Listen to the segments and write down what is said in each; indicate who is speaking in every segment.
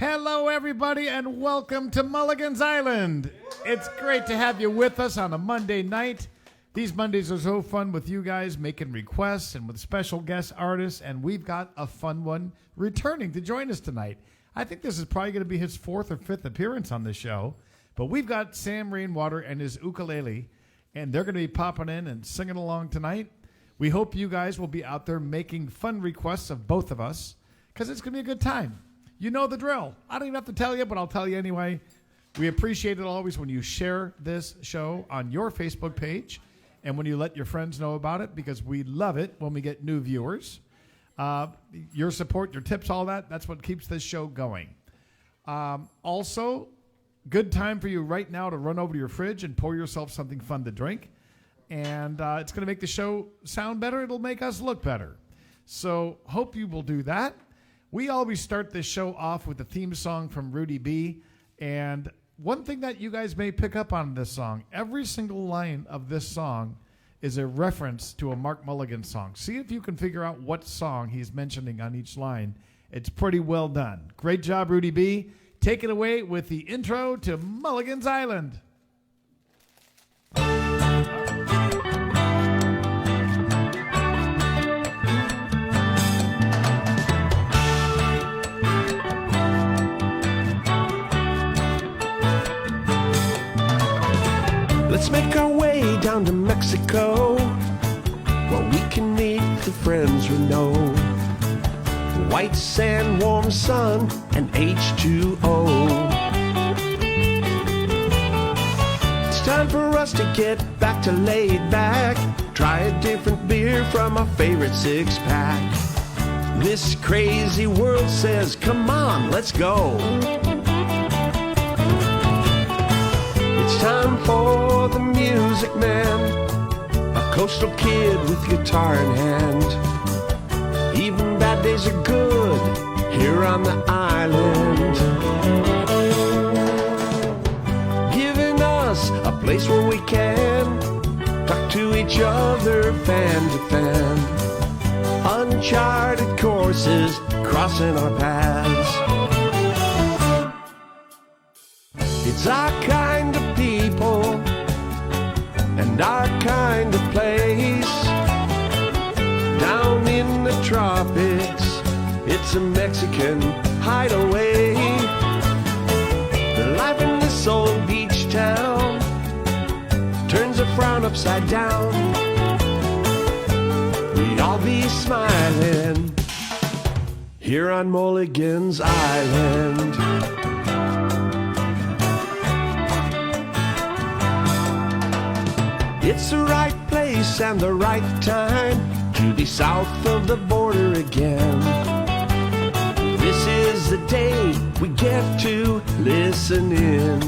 Speaker 1: Hello, everybody, and welcome to Mulligan's Island. It's great to have you with us on a Monday night. These Mondays are so fun with you guys making requests and with special guest artists, and we've got a fun one returning to join us tonight. I think this is probably going to be his fourth or fifth appearance on the show, but we've got Sam Rainwater and his ukulele, and they're going to be popping in and singing along tonight. We hope you guys will be out there making fun requests of both of us, because it's going to be a good time. You know the drill. I don't even have to tell you, but I'll tell you anyway. We appreciate it always when you share this show on your Facebook page and when you let your friends know about it, because we love it when we get new viewers. Your support, your tips, all that, that's what keeps this show going. Also, good time for you right now to run over to your fridge and pour yourself something fun to drink. And it's going to make the show sound better. It'll make us look better. So hope you will do that. We always start this show off with the theme song from Rudy B. And one thing that you guys may pick up on this song, every single line of this song is a reference to a Mark Mulligan song. See if you can figure out what song he's mentioning on each line. It's pretty well done. Great job, Rudy B. Take it away with the intro to Mulligan's Island.
Speaker 2: Let's make our way down to Mexico, where we can meet the friends we know. White sand, warm sun, and H2O. It's time for us to get back to laid back. Try a different beer from our favorite six-pack. This crazy world says, come on, let's go. It's time for the music man, a coastal kid with guitar in hand. Even bad days are good here on the island, giving us a place where we can talk to each other fan to fan. Uncharted courses crossing our paths. It's our kind of people and our kind of place. Down in the tropics, it's a Mexican hideaway. The life in this old beach town turns a frown upside down. We all be smiling here on Mulligan's Island. It's the right place and the right time to be south of the border again. This is the day we get to listen in.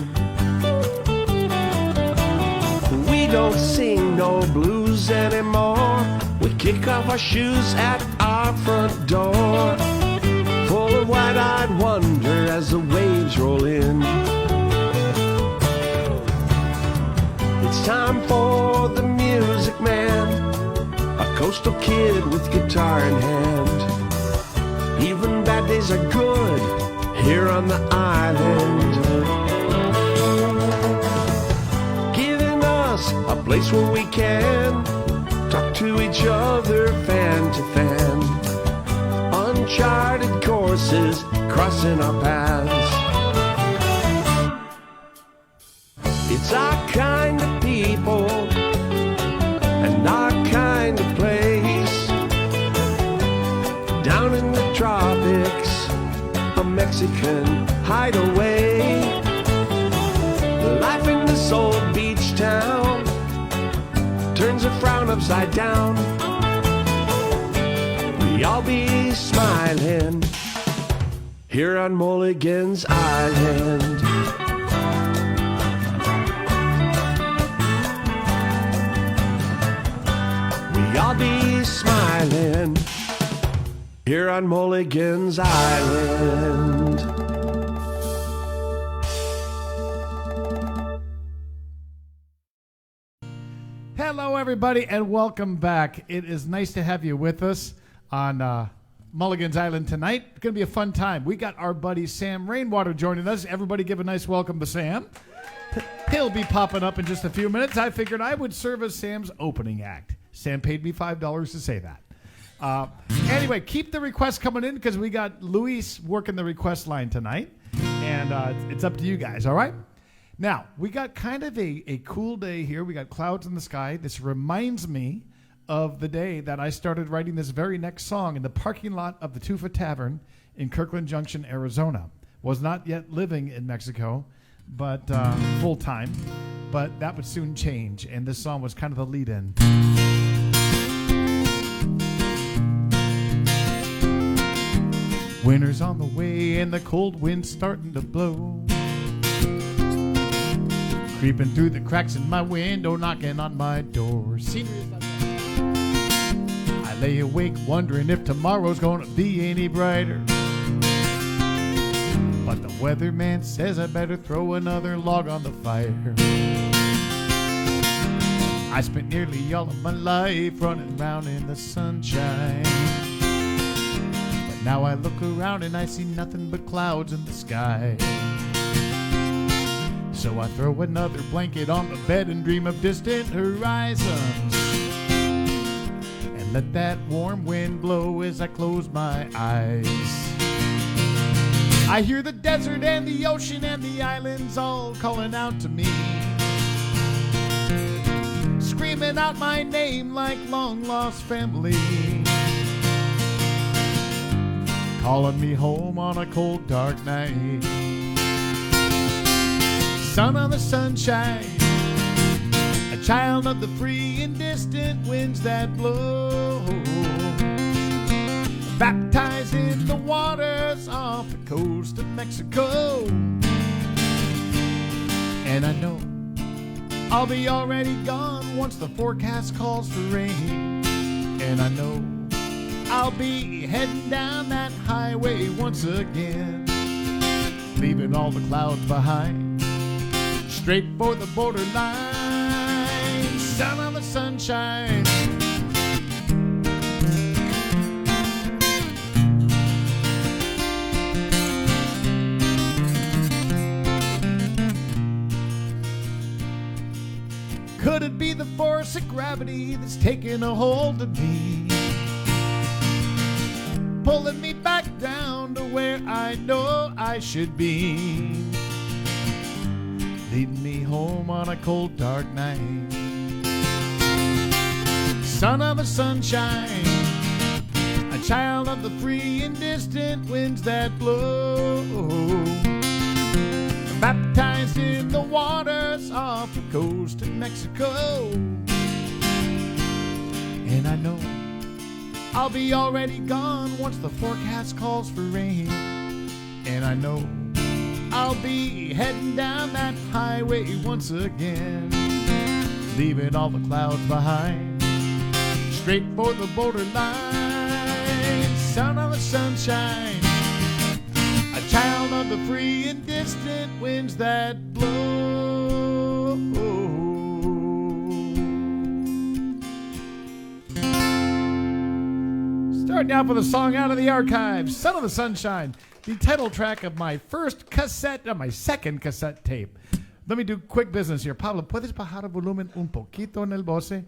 Speaker 2: We don't sing no blues anymore. We kick off our shoes at our front door, full of wide-eyed wonder as the waves roll in. It's time for the music man, a coastal kid with guitar in hand. Even bad days are good here on the island, giving us a place where we can talk to each other fan to fan. Uncharted courses crossing our paths. It's our kind of people and our kind of place. Down in the tropics, a Mexican hideaway. Life in this old beach town turns a frown upside down. We all be smiling here on Mulligan's Island. I'll be smiling here on Mulligan's Island.
Speaker 1: Hello, everybody, and welcome back. It is nice to have you with us on Mulligan's Island tonight. It's going to be a fun time. We got our buddy Sam Rainwater joining us. Everybody give a nice welcome to Sam. He'll be popping up in just a few minutes. I figured I would serve as Sam's opening act. Sam paid me $5 to say that. Anyway, keep the requests coming in because we got Luis working the request line tonight. And it's up to you guys, all right? Now, we got kind of a cool day here. We got clouds in the sky. This reminds me of the day that I started writing this very next song in the parking lot of the Tufa Tavern in Kirkland Junction, Arizona. Was not yet living in Mexico, but full time. But that would soon change, and this song was kind of the lead-in. Winter's on the way, and the cold wind's starting to blow. Creeping through the cracks in my window, knocking on my door. Scenery is not bad. I lay awake wondering if tomorrow's gonna be any brighter. But the weatherman says I better throw another log on the fire. I spent nearly all of my life running around in the sunshine. But now I look around and I see nothing but clouds in the sky. So I throw another blanket on the bed and dream of distant horizons. And let that warm wind blow as I close my eyes. I hear the desert and the ocean and the islands all calling out to me. Screaming out my name like long-lost family. Calling me home on a cold, dark night. Son of the sunshine, a child of the free and distant winds that blow. Baptized in the waters off the coast of Mexico. And I know I'll be already gone once the forecast calls for rain. And I know I'll be heading down that highway once again, leaving all the clouds behind, straight for the borderline. Son of the sunshine. Could it be the force of gravity that's taking a hold of me, pulling me back down to where I know I should be, leading me home on a cold, dark night? Son of a sunshine, a child of the free and distant winds that blow, baptized in the waters off the coast of Mexico. And I know I'll be already gone once the forecast calls for rain. And I know I'll be heading down that highway once again, leaving all the clouds behind, straight for the borderline. Son of the sunshine, a child of the free and distant winds that blow. Starting out with a song out of the archives, Son of the Sunshine, the title track of my first cassette, my second cassette tape. Let me do quick business here. Pablo, ¿puedes bajar el volumen un poquito en el voce?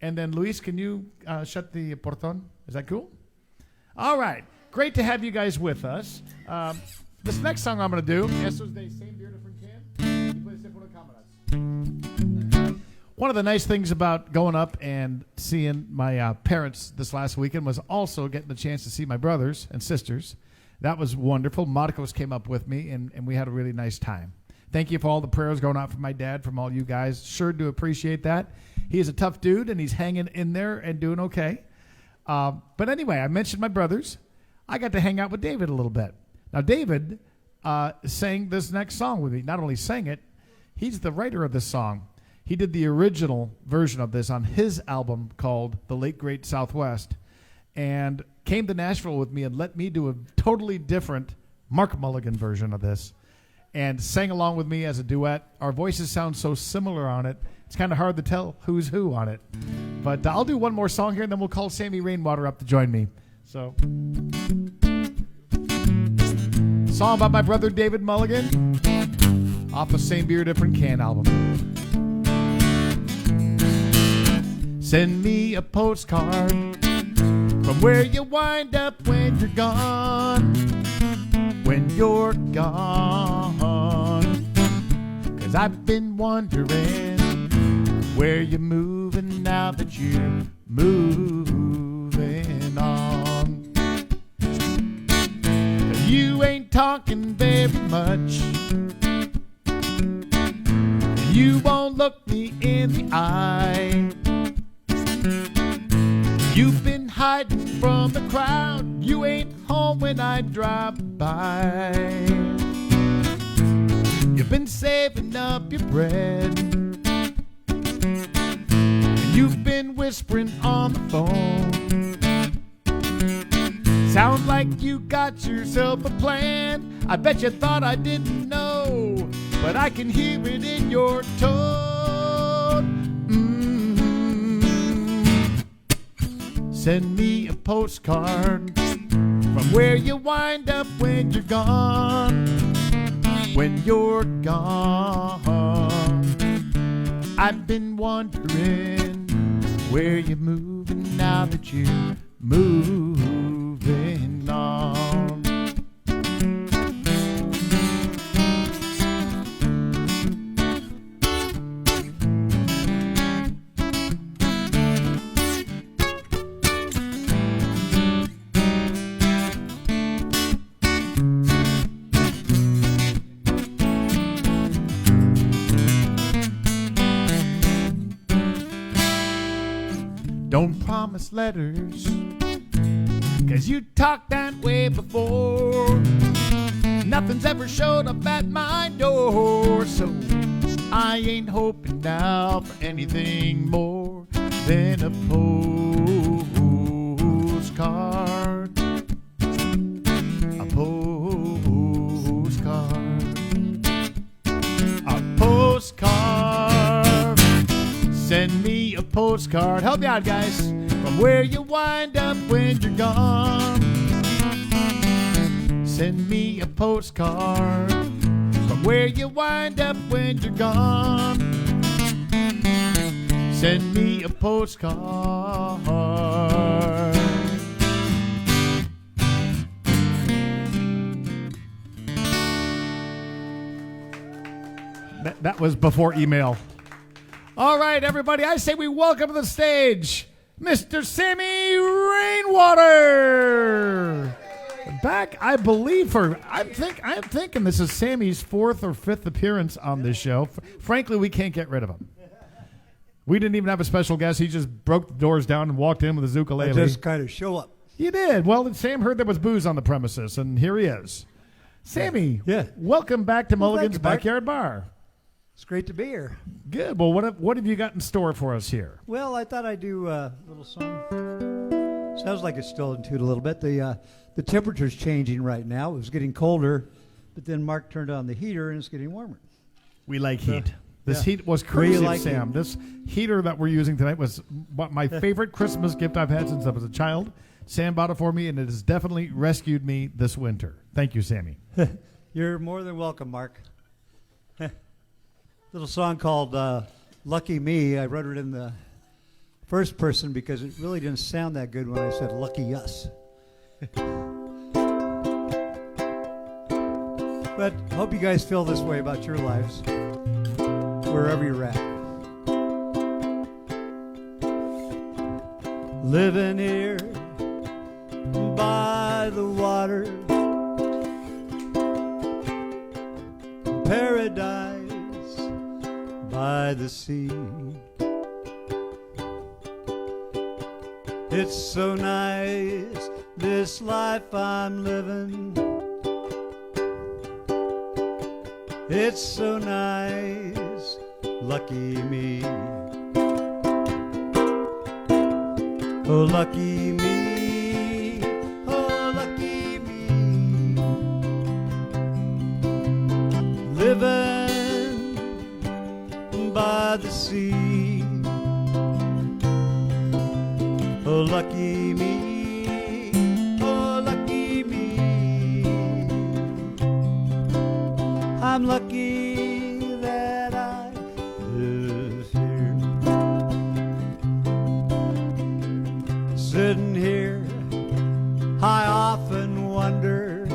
Speaker 1: And then, Luis, can you shut the portón? Is that cool? All right. Great to have you guys with us. This next song I'm going to do, Esos de Same Beer, Different Can. Y puede ser por cámaras. One of the nice things about going up and seeing my parents this last weekend was also getting the chance to see my brothers and sisters. That was wonderful. Marcos came up with me, and we had a really nice time. Thank you for all the prayers going out for my dad, from all you guys. Sure do appreciate that. He is a tough dude, and he's hanging in there and doing okay. But anyway, I mentioned my brothers. I got to hang out with David a little bit. Now, David sang this next song with me. Not only sang it, he's the writer of this song. He did the original version of this on his album called The Late Great Southwest, and came to Nashville with me and let me do a totally different Mark Mulligan version of this, and sang along with me as a duet. Our voices sound so similar on it, it's kind of hard to tell who's who on it. But I'll do one more song here, and then we'll call Sammy Rainwater up to join me. So... Song by my brother David Mulligan off the Same Beer, Different Can album. Send me a postcard from where you wind up when you're gone. When you're gone. 'Cause I've been wondering where you're moving now that you're moving on. You ain't talking very much. You won't look me in the eye. You've been hiding from the crowd. You ain't home when I drive by. You've been saving up your bread. You've been whispering on the phone. Sounds like you got yourself a plan. I bet you thought I didn't know, but I can hear it in your tone. Send me a postcard from where you wind up when you're gone. When you're gone. I've been wondering where you're moving now that you're moving on. Don't promise letters, 'cause you talked that way before. Nothing's ever showed up at my door, so I ain't hoping now for anything more than a postcard. A postcard. A postcard. Send me a postcard. Help me out, guys. From where you wind up when you're gone. Send me a postcard. From where you wind up when you're gone. Send me a postcard. That was before email. All right, everybody, I say we welcome to the stage Mr. Sammy Rainwater. Back, I believe, I'm thinking this is Sammy's 4th or 5th appearance on this show. Frankly, we can't get rid of him. We didn't even have a special guest. He just broke the doors down and walked in with his ukulele.
Speaker 3: I just kind of show up.
Speaker 1: You did. Well, Sam heard there was booze on the premises, and here he is. Sammy,
Speaker 3: yeah.
Speaker 1: Welcome back to Mulligan's
Speaker 3: thank you, Mark.
Speaker 1: Backyard Bar.
Speaker 3: It's great to be here.
Speaker 1: Good. Well, what have you got in store for us here?
Speaker 3: Well, I thought I'd do a little song. Sounds like it's still in tune a little bit. The temperature's changing right now. It was getting colder, but then Mark turned on the heater and it's getting warmer.
Speaker 1: We like heat. This heat was crazy,
Speaker 3: like
Speaker 1: Sam.
Speaker 3: it?
Speaker 1: This heater that we're using tonight was my favorite Christmas gift I've had since I was a child. Sam bought it for me, and it has definitely rescued me this winter. Thank you, Sammy.
Speaker 3: You're more than welcome, Mark. Little song called Lucky Me. I wrote it in the first person because it really didn't sound that good when I said lucky us. But I hope you guys feel this way about your lives, wherever you're at. Living here by the water, paradise by the sea. It's so nice, this life I'm living. It's so nice, lucky me. Oh, lucky me. Oh, lucky me. Living by the sea. Oh, lucky me. Oh, lucky me. I'm lucky that I live here. Sitting here, I often wonder.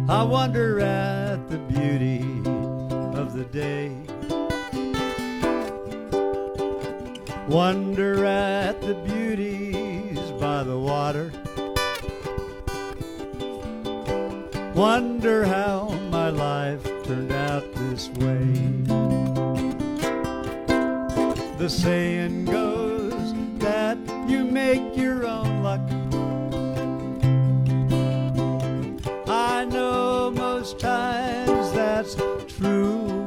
Speaker 3: I wonder at the beauty of the day. Wonder at the beauties by the water. Wonder how my life turned out this way. The saying goes that you make your own luck. I know most times that's true,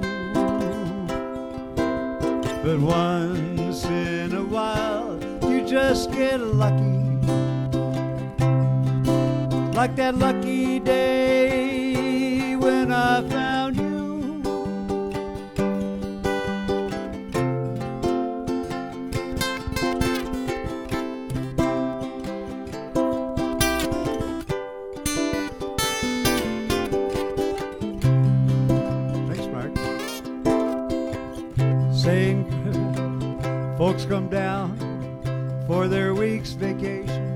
Speaker 3: but once in a while you just get lucky. Like that lucky day when I found you. Thanks, Mark. Saying folks come down for their week's vacation.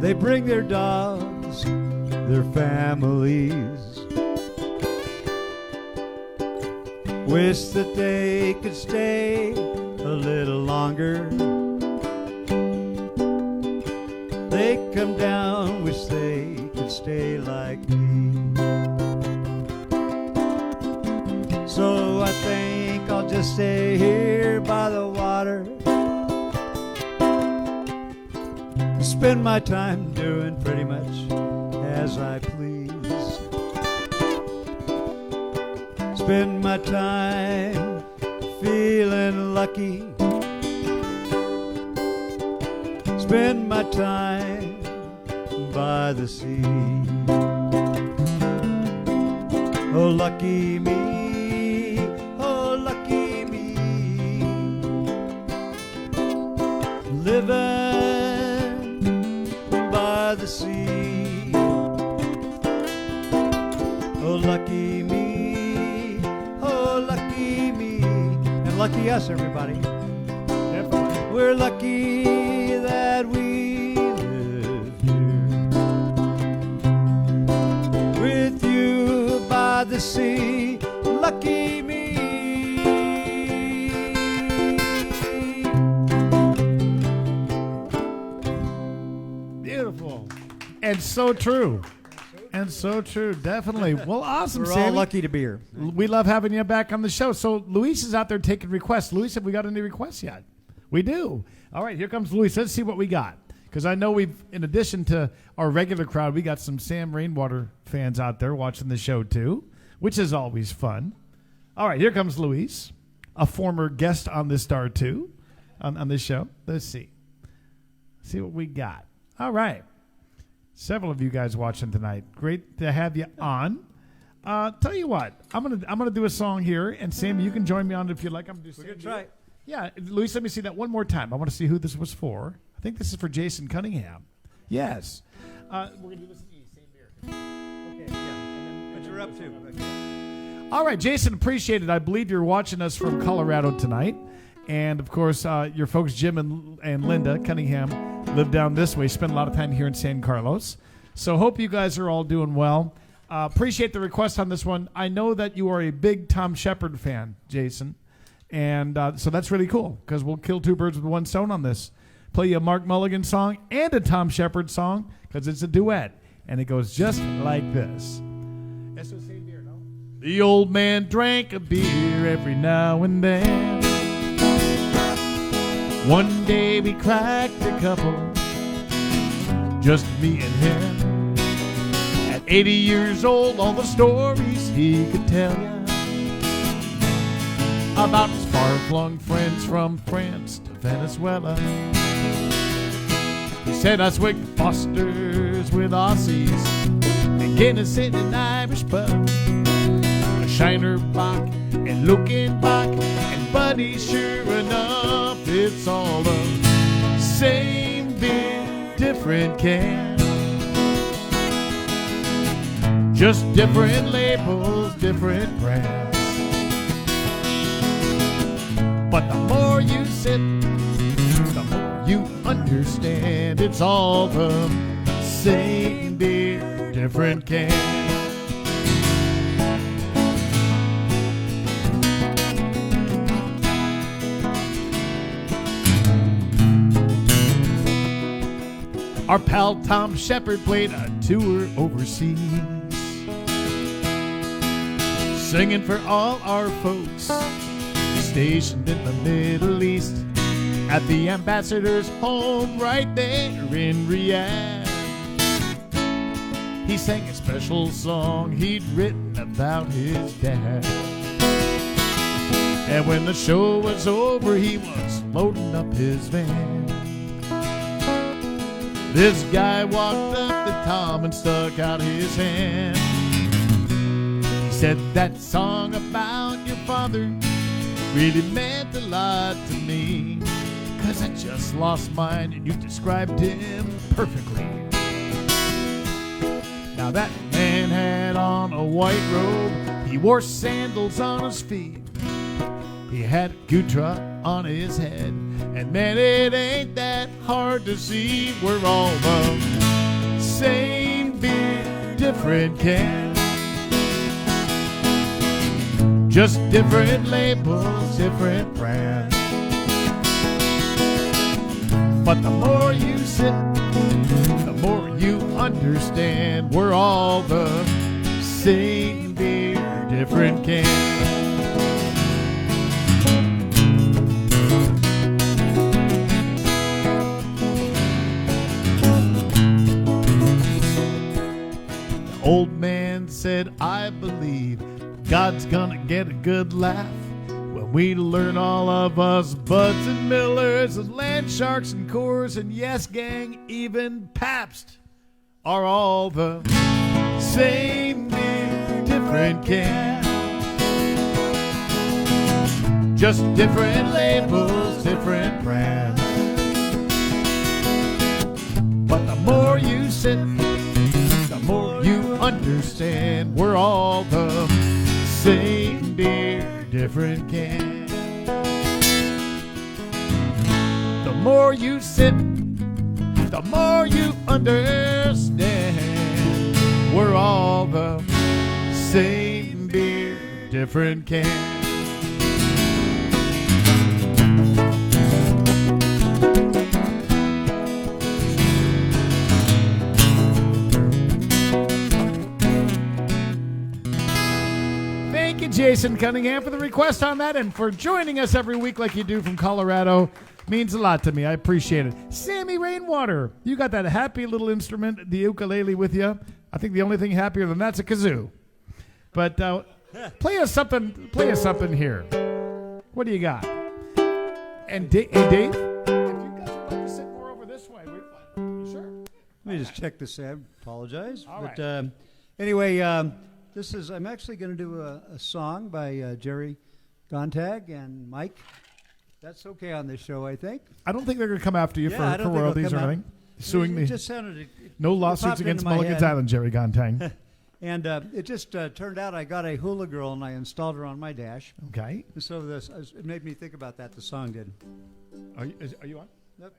Speaker 3: They bring their dogs, their families. Wish that they could stay a little longer. They come down, wish they could stay like me. So I think I'll just stay here by the water. Spend my time doing pretty much as I please. Spend my time feeling lucky. Spend my time by the sea. Oh, lucky me, oh, lucky me. Living the sea. Oh, lucky me, oh, lucky me. And lucky us, everybody. Definitely. We're lucky that we live here with you by the sea. Lucky me.
Speaker 1: And so true. And so true. Definitely. Well, awesome,
Speaker 3: We're
Speaker 1: Sammy.
Speaker 3: all lucky to be here.
Speaker 1: We love having you back on the show. So Luis is out there taking requests. Luis, have we got any requests yet? We do. All right, here comes Luis. Let's see what we got. Because I know we've, in addition to our regular crowd, we got some Sam Rainwater fans out there watching the show too, which is always fun. All right, here comes Luis, a former guest on the Star 2 on this show. Let's see. See what we got. All right. Several of you guys watching tonight. Great to have you on. Tell you what, I'm gonna do a song here, and Sam, you can join me on it if you like. I'm gonna do.
Speaker 3: We're gonna try.
Speaker 1: Yeah, Luis, let me see that one more time. I want to see who this was for. I think this is for Jason Cunningham. Yes. We're gonna do this in E, same beer. Okay. Yeah.
Speaker 3: What you're up to? Okay.
Speaker 1: All right, Jason, appreciate it. I believe you're watching us from Colorado tonight. And, of course, your folks, Jim and Linda Cunningham, live down this way, spend a lot of time here in San Carlos. So hope you guys are all doing well. Appreciate the request on this one. I know that you are a big Tom Shepard fan, Jason. And so that's really cool because we'll kill two birds with one stone on this. Play you a Mark Mulligan song and a Tom Shepard song because it's a duet. And it goes just like this. That's the same beer, no? The old man drank a beer every now and then. One day we cracked a couple, just me and him. At 80 years old, all the stories he could tell ya about his far-flung friends from France to Venezuela. He said I swigged Fosters with Aussies and Guinness in an Irish pub, a Shiner Bock and Luckenbach and Buddy, sure enough, it's all the same beer, different can. Just different labels, different brands. But the more you sip, the more you understand. It's all the same beer, different can. Our pal Tom Shepard played a tour overseas, singing for all our folks stationed in the Middle East, at the ambassador's home right there in Riyadh. He sang a special song he'd written about his dad. And when the show was over, he was loading up his van. This guy walked up to Tom and stuck out his hand. He said, that song about your father really meant a lot to me, 'cause I just lost mine and you described him perfectly. Now that man had on a white robe, he wore sandals on his feet, he had a guitar on his head, and man, it ain't that hard to see. We're all the same beer, different can. Just different labels, different brands. But the more you sip, the more you understand. We're all the same beer, different can. The old man said, I believe God's gonna get a good laugh when we learn all of us Buds and Millers and Land Sharks and Coors and Yes Gang, even Pabst, are all the same beer, different can. Just different labels, different brands. But the more you sip, the more you understand. We're all the same beer, different can. The more you sip, the more you understand. We're all the same beer, different can. Jason Cunningham for the request on that, and for joining us every week like you do from Colorado. Means a lot to me. I appreciate it. Sammy Rainwater, you got that happy little instrument, the ukulele, with you. I think the only thing happier than that's a kazoo. But play us something here. What do you got? And Dave, if you guys would like to sit more over this way, you sure?
Speaker 3: Let me just check this out. Apologize.
Speaker 1: All right.
Speaker 3: Anyway, I'm actually going to do a song by Jerry Gontag and Mike. That's okay on this show, I think.
Speaker 1: I don't think they're going to come after you for royalties or anything. Suing me.
Speaker 3: It just sounded.
Speaker 1: No lawsuits against Mulligan's Island, Jerry Gontag.
Speaker 3: And it just turned out I got a hula girl and I installed her on my dash.
Speaker 1: Okay.
Speaker 3: So it made me think about that. The song did.
Speaker 1: Are you on?
Speaker 3: Yep.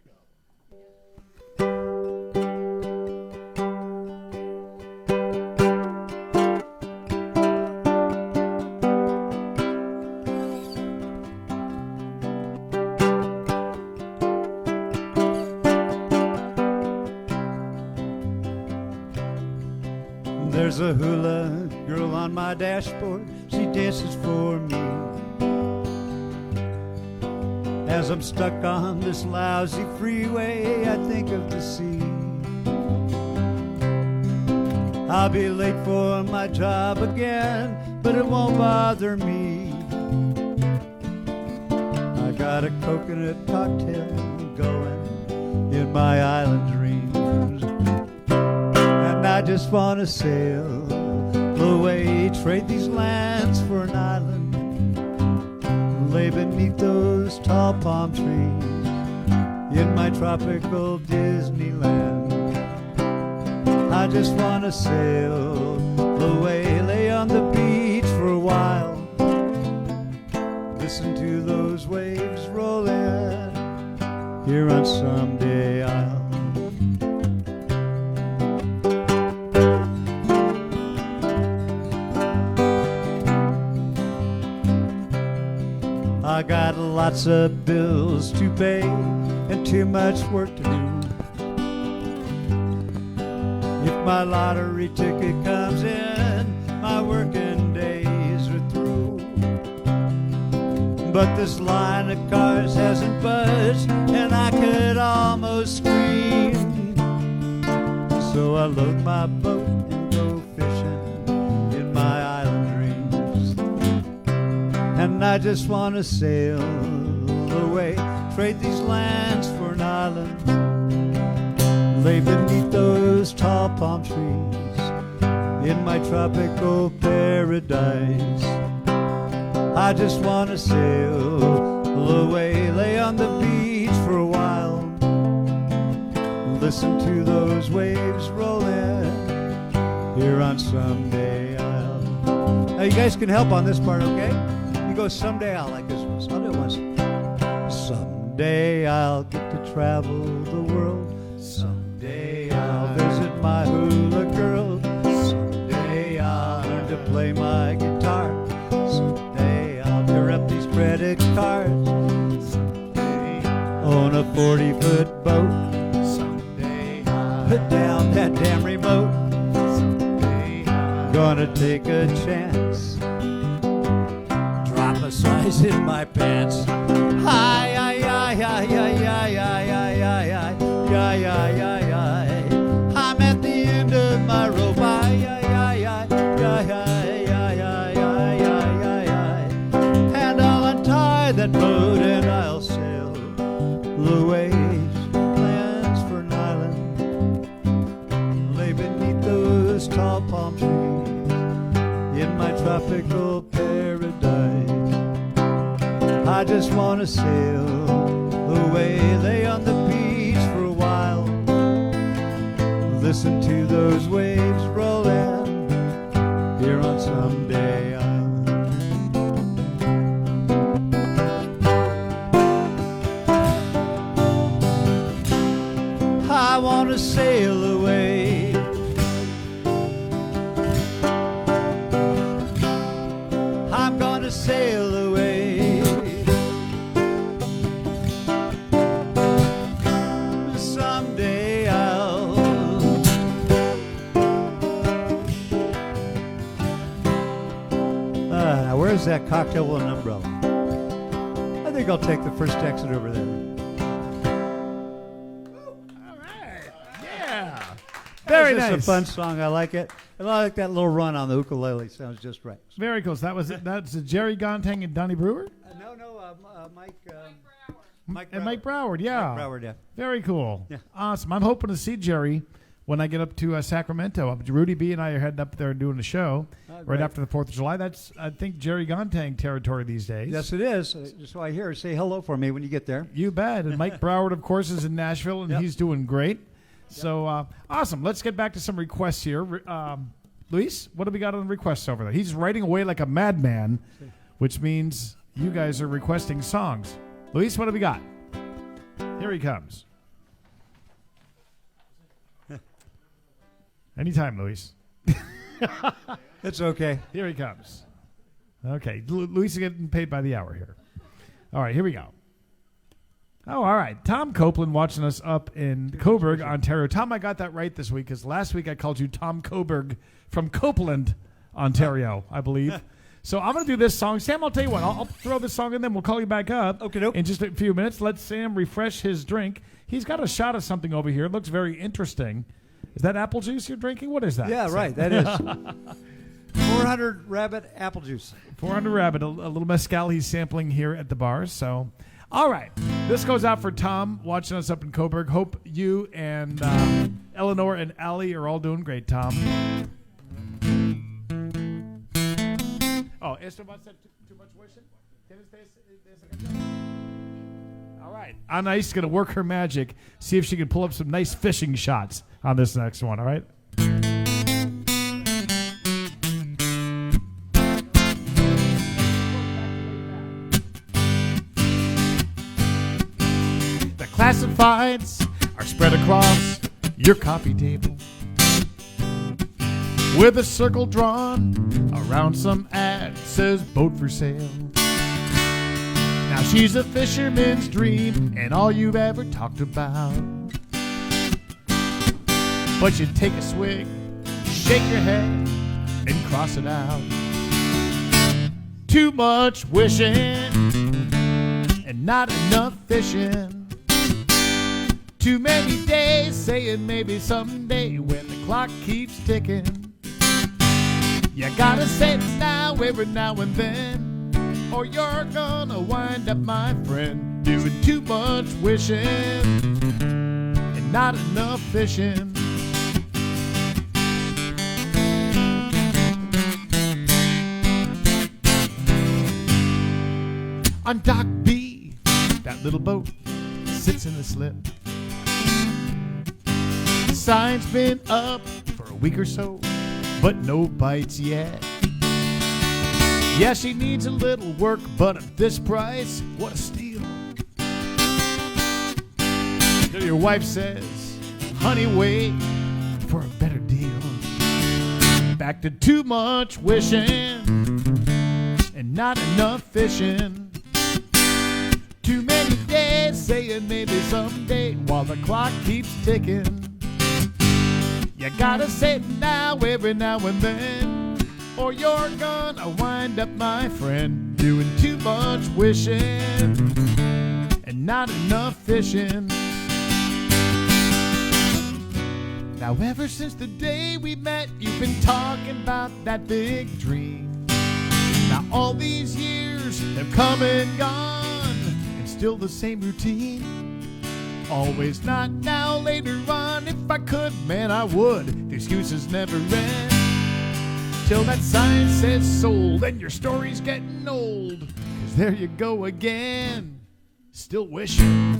Speaker 3: There's a hula girl on my dashboard, she dances for me. As I'm stuck on this lousy freeway, I think of the sea. I'll be late for my job again, but it won't bother me. I got a coconut cocktail going in my island dreams. And I just want to sail away, trade these lands for an island, lay beneath those tall palm trees in my tropical Disneyland. I just want to sail away, lay on the beach for a while. Listen to those waves roll in here on Someday Isle. I got lots of bills to pay and too much work to do. If my lottery ticket comes in, my working days are through. But this line of cars hasn't budged, and I could almost scream. So I load my boat and go fishing in my island dreams. And I just want to sail away, trade these lands for an island, lay beneath those tall palm trees in my tropical paradise. I just want to sail away, lay on the beach for a while, listen to those waves roll in here on Someday Isle. Now you guys can help on this part, okay? You go Someday I'll like this one. I'll do it once. Someday I'll get to travel the world. Someday I'll visit my hula girl. Someday I'll learn to play my guitar. Someday I'll tear up these credit cards. Someday own a 40-foot boat. Someday I'll put down that damn remote. Someday I'm gonna take a chance, drop a size in my pants. Hi, hi, hi, hi, hi, hi, hi, hi, hi, hi, hi, hi, hi. I'm at the end of my rope. Hi, hi, hi, hi, hi, hi, hi, hi, hi, hi, hi. And I'll untie that boat and I'll sail away, plans for an island, lay beneath those tall palm trees in my tropical paradise. I just want to sail away, lay on the beach for a while, listen to those waves roll in here on Someday Isle. I want to sail away, I'm gonna sail away. Someday I'll now where's that cocktail with an umbrella? I think I'll take the first exit over there.
Speaker 1: All right. Yeah. Very
Speaker 3: It's
Speaker 1: nice.
Speaker 3: a fun song. I like it. And I like that little run on the ukulele. Sounds just right.
Speaker 1: Very cool. So that was it. That's Jerry Gontang and Donnie Brewer?
Speaker 3: No, Mike.
Speaker 1: And Mike Broward, yeah.
Speaker 3: Mike Broward, yeah.
Speaker 1: Very cool.
Speaker 3: Yeah.
Speaker 1: Awesome. I'm hoping to see Jerry when I get up to Sacramento. Rudy B and I are heading up there and doing a show right after the 4th of July. That's, I think, Jerry Gontang territory these days.
Speaker 3: Yes, it is. Just so I hear, say hello for me when you get there.
Speaker 1: You bet. And Mike Broward, of course, is in Nashville, and he's doing great. So, awesome. Let's get back to some requests here. Luis, what do we got on the requests over there? He's writing away like a madman, which means you guys are requesting songs. Luis, what do we got? Here he comes. Anytime, Luis.
Speaker 3: It's okay.
Speaker 1: Here he comes. Okay, Luis is getting paid by the hour here. All right, here we go. Oh, all right. Tom Copeland watching us up in Coburg, Ontario. Tom, I got that right this week because last week I called you Tom Coburg from Copeland, Ontario, I believe. So I'm going to do this song. Sam, I'll tell you what. I'll throw this song in, then we'll call you back up in just a few minutes. Let Sam refresh his drink. He's got a shot of something over here. It looks very interesting. Is that apple juice you're drinking? What is that?
Speaker 3: Yeah,
Speaker 1: Sam?
Speaker 3: right. That is 400 Rabbit apple juice.
Speaker 1: 400 Rabbit, a little mezcal he's sampling here at the bar. So, all right. This goes out for Tom watching us up in Coburg. Hope you and Eleanor and Allie are all doing great, Tom. Oh, esto va a ser too much wishing? All right. Anai's going to work her magic, see if she can pull up some nice fishing shots on this next one, all right? Classifieds are spread across your coffee table, with a circle drawn around some ad says boat for sale. Now she's a fisherman's dream and all you've ever talked about. But you take a swig, shake your head, and cross it out. Too much wishing and not enough fishing. Too many days saying maybe someday when the clock keeps ticking. You gotta say it now, every now and then, or you're gonna wind up, my friend, doing too much wishing and not enough fishing. On Dock B, that little boat sits in the slip. The sign's been up for a week or so, but no bites yet. Yeah, she needs a little work, but at this price, what a steal. Till your wife says, honey, wait for a better deal. Back to too much wishing and not enough fishing. Too many days saying maybe someday while the clock keeps ticking. You gotta say it now, every now and then, or you're gonna wind up, my friend, doing too much wishing and not enough fishing. Now ever since the day we met, you've been talking about that big dream. Now all these years have come and gone, still the same routine. Always not now, later on. If I could, man, I would. The excuses never end. Till that sign says sold and your story's getting old. 'Cause there you go again, still wishing.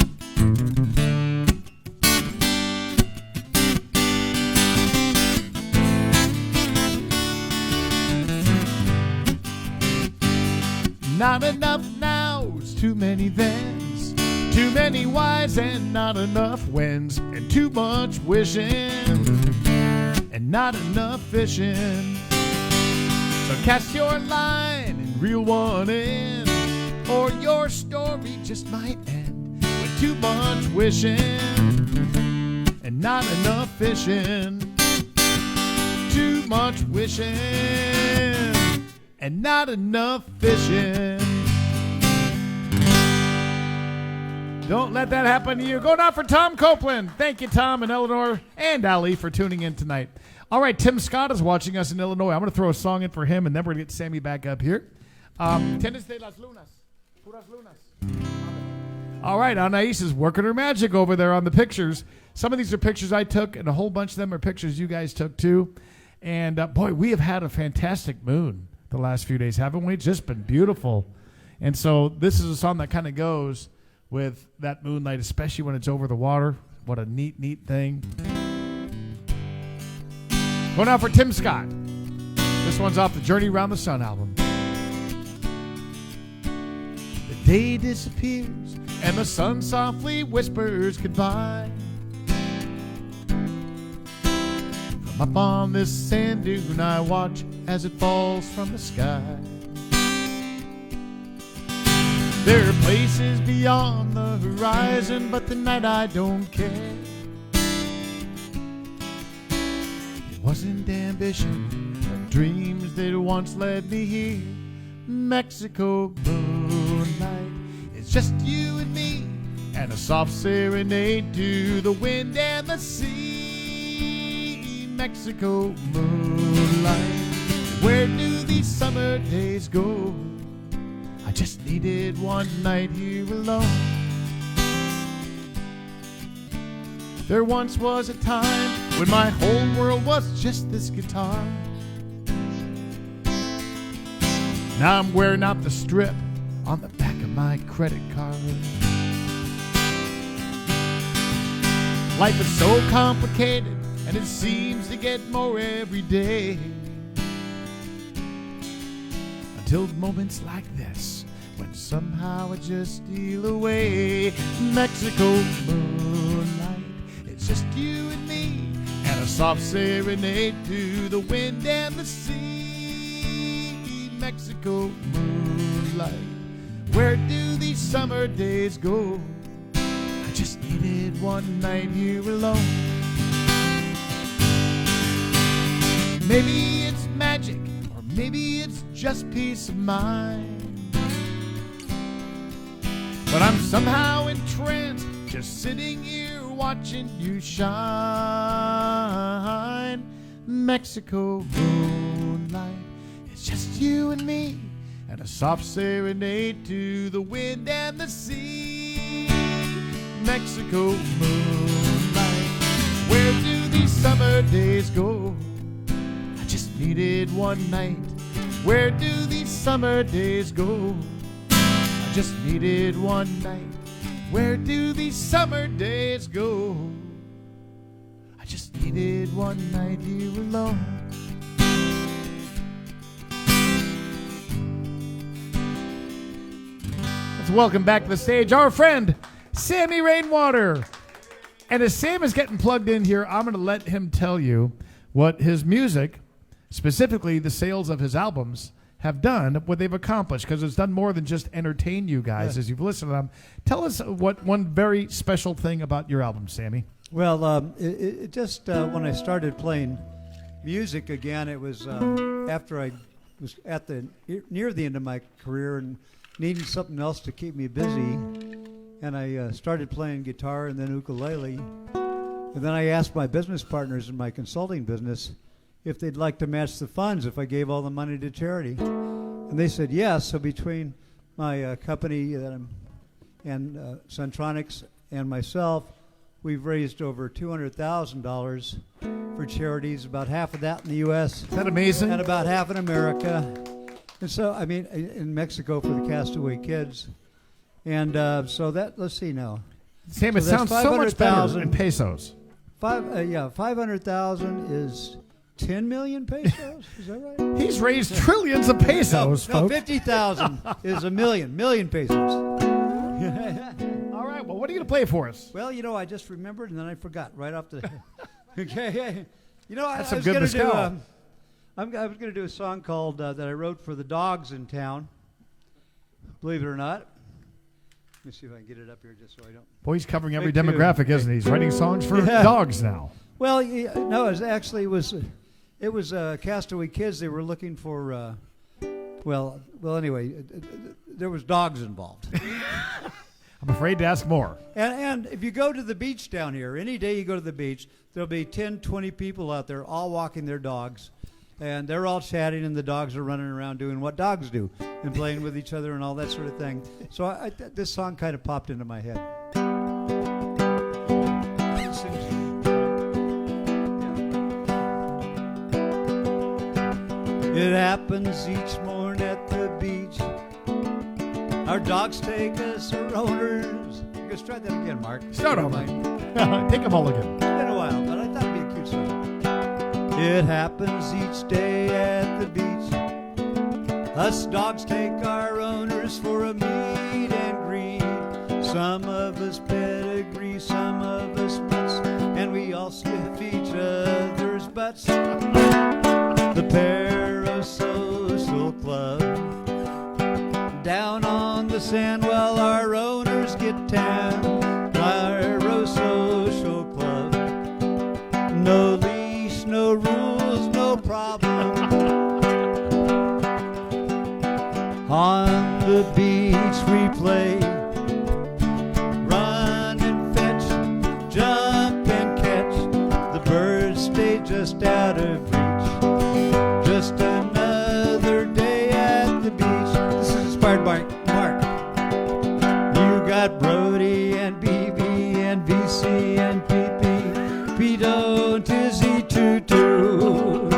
Speaker 1: Not enough nows, too many thens, too many whys and not enough whens, and too much wishing and not enough fishing. So cast your line and reel one in, or your story just might end with too much wishing and not enough fishing. Too much wishing and not enough fishing. Don't let that happen to you. Going out for Tom Copeland. Thank you, Tom and Eleanor and Ali, for tuning in tonight. All right, Tim Scott is watching us in Illinois. I'm going to throw a song in for him, and then we're going to get Sammy back up here. Tienes de las lunas. Puras lunas. All right, Anais is working her magic over there on the pictures. Some of these are pictures I took, and a whole bunch of them are pictures you guys took, too. And, boy, we have had a fantastic moon the last few days, haven't we? It's just been beautiful. And so this is a song that kind of goes with that moonlight, especially when it's over the water. What a neat, neat thing. Going out for Tim Scott. This one's off the Journey Around the Sun album. The day disappears and the sun softly whispers goodbye. From up on this sand dune I watch as it falls from the sky. There are places beyond the horizon, but tonight I don't care. It wasn't ambition, but dreams that once led me here. Mexico moonlight, it's just you and me, and a soft serenade to the wind and the sea. Mexico moonlight, where do these summer days go? I just needed one night here alone. There once was a time when my whole world was just this guitar. Now I'm wearing out the strip on the back of my credit card. Life is so complicated and it seems to get more every day. Until moments like this, when somehow I just steal away. Mexico moonlight, it's just you and me, and a soft serenade to the wind and the sea. Mexico moonlight, where do these summer days go? I just needed one night here alone. Maybe it's magic, or maybe it's just peace of mind, but I'm somehow entranced, just sitting here watching you shine. Mexico moonlight, it's just you and me, and a soft serenade to the wind and the sea. Mexico moonlight, where do these summer days go? I just needed one night. Where do these summer days go? I just needed one night. Where do these summer days go? I just needed one night here alone. Let's welcome back to the stage our friend, Sammy Rainwater. And as Sam is getting plugged in here, I'm going to let him tell you what his music, specifically the sales of his albums, have done, what they've accomplished, because it's done more than just entertain you guys as you've listened to them. Tell us what one very special thing about your album, Sammy.
Speaker 3: Well, it just when I started playing music again, it was after I was at near the end of my career and needing something else to keep me busy, and I started playing guitar and then ukulele, and then I asked my business partners in my consulting business if they'd like to match the funds if I gave all the money to charity, and they said yes. So between my company and Centronics and myself, we've raised over $200,000 for charities, about half of that in the U.S.
Speaker 1: Is that amazing?
Speaker 3: And about half in America. And so, I mean, in Mexico for the castaway kids. And so that, let's see now.
Speaker 1: Sam, it sounds so much better in pesos.
Speaker 3: 500,000 is 10 million pesos? Is that right?
Speaker 1: He's raised trillions of pesos,
Speaker 3: no,
Speaker 1: folks.
Speaker 3: 50,000 is a million pesos.
Speaker 1: All right, well, what are you going to play for us?
Speaker 3: Well, you know, I just remembered and then I forgot right off the... Okay. You know,
Speaker 1: That's
Speaker 3: I
Speaker 1: some good mezcal.
Speaker 3: I was going to do a song called that I wrote for the dogs in town. Believe it or not. Let me see if I can get it up here just so I don't...
Speaker 1: Boy, he's covering every
Speaker 3: Big
Speaker 1: demographic,
Speaker 3: tune.
Speaker 1: isn't he? He's writing songs for dogs now.
Speaker 3: Well, no, it was Castaway Kids. They were looking for, well, anyway, there was dogs involved.
Speaker 1: I'm afraid to ask more.
Speaker 3: And if you go to the beach down here, any day you go to the beach, there'll be 10, 20 people out there all walking their dogs. And they're all chatting, and the dogs are running around doing what dogs do and playing with each other and all that sort of thing. So this song kind of popped into my head. It happens each morning at the beach. Our dogs take us, our owners. Let's try that again, Mark.
Speaker 1: Start over. Take a mulligan.
Speaker 3: It's been a while, but I thought it'd be a cute song. It happens each day at the beach. Us dogs take our owners for a meet and greet. Some of us pedigree, some of us mutts, and we all sniff each other's butts. The Parasocial Club, down on the sand while our owners get tan. Parasocial Club, no leash, no rules, no problem. On the beach we play, run and fetch, jump and catch. The birds stay just out of reach. Just another day at the beach. This is inspired by Mark. You got Brody and BB and VC and PP, Pito and Tizzy Tutu,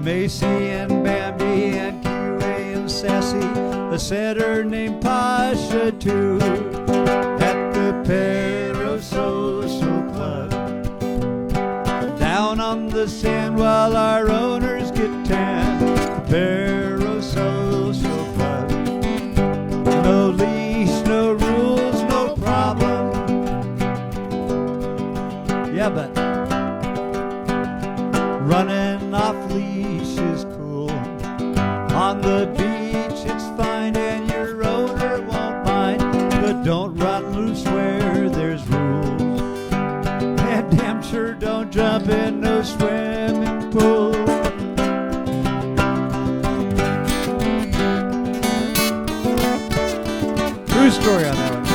Speaker 3: Macy and Bambi and QA and Sassy, a setter named Pasha too. At the Parasocial Club, down on the sand while our owners get tan. Parasocial Club, don't run loose where there's rules. And damn sure don't jump in no swimming pool. True story on that one.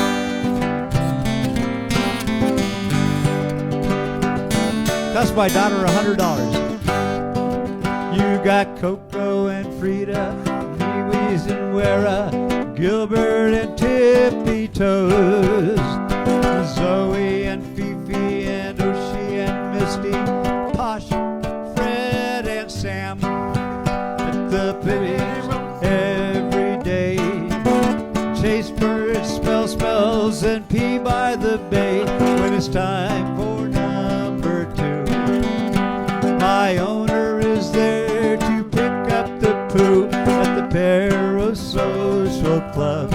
Speaker 3: Cost my daughter $100. You got Coco and Frida, Pee-wees and Wera, Gilbert and Tippy Toes, Zoe and Fifi and Oshie and Misty, Posh, Fred and Sam at the picnics every day. Chase birds, smell smells, and pee by the bay. When it's time for number 2, my owner is there to pick up the poo at the Parasocial Club.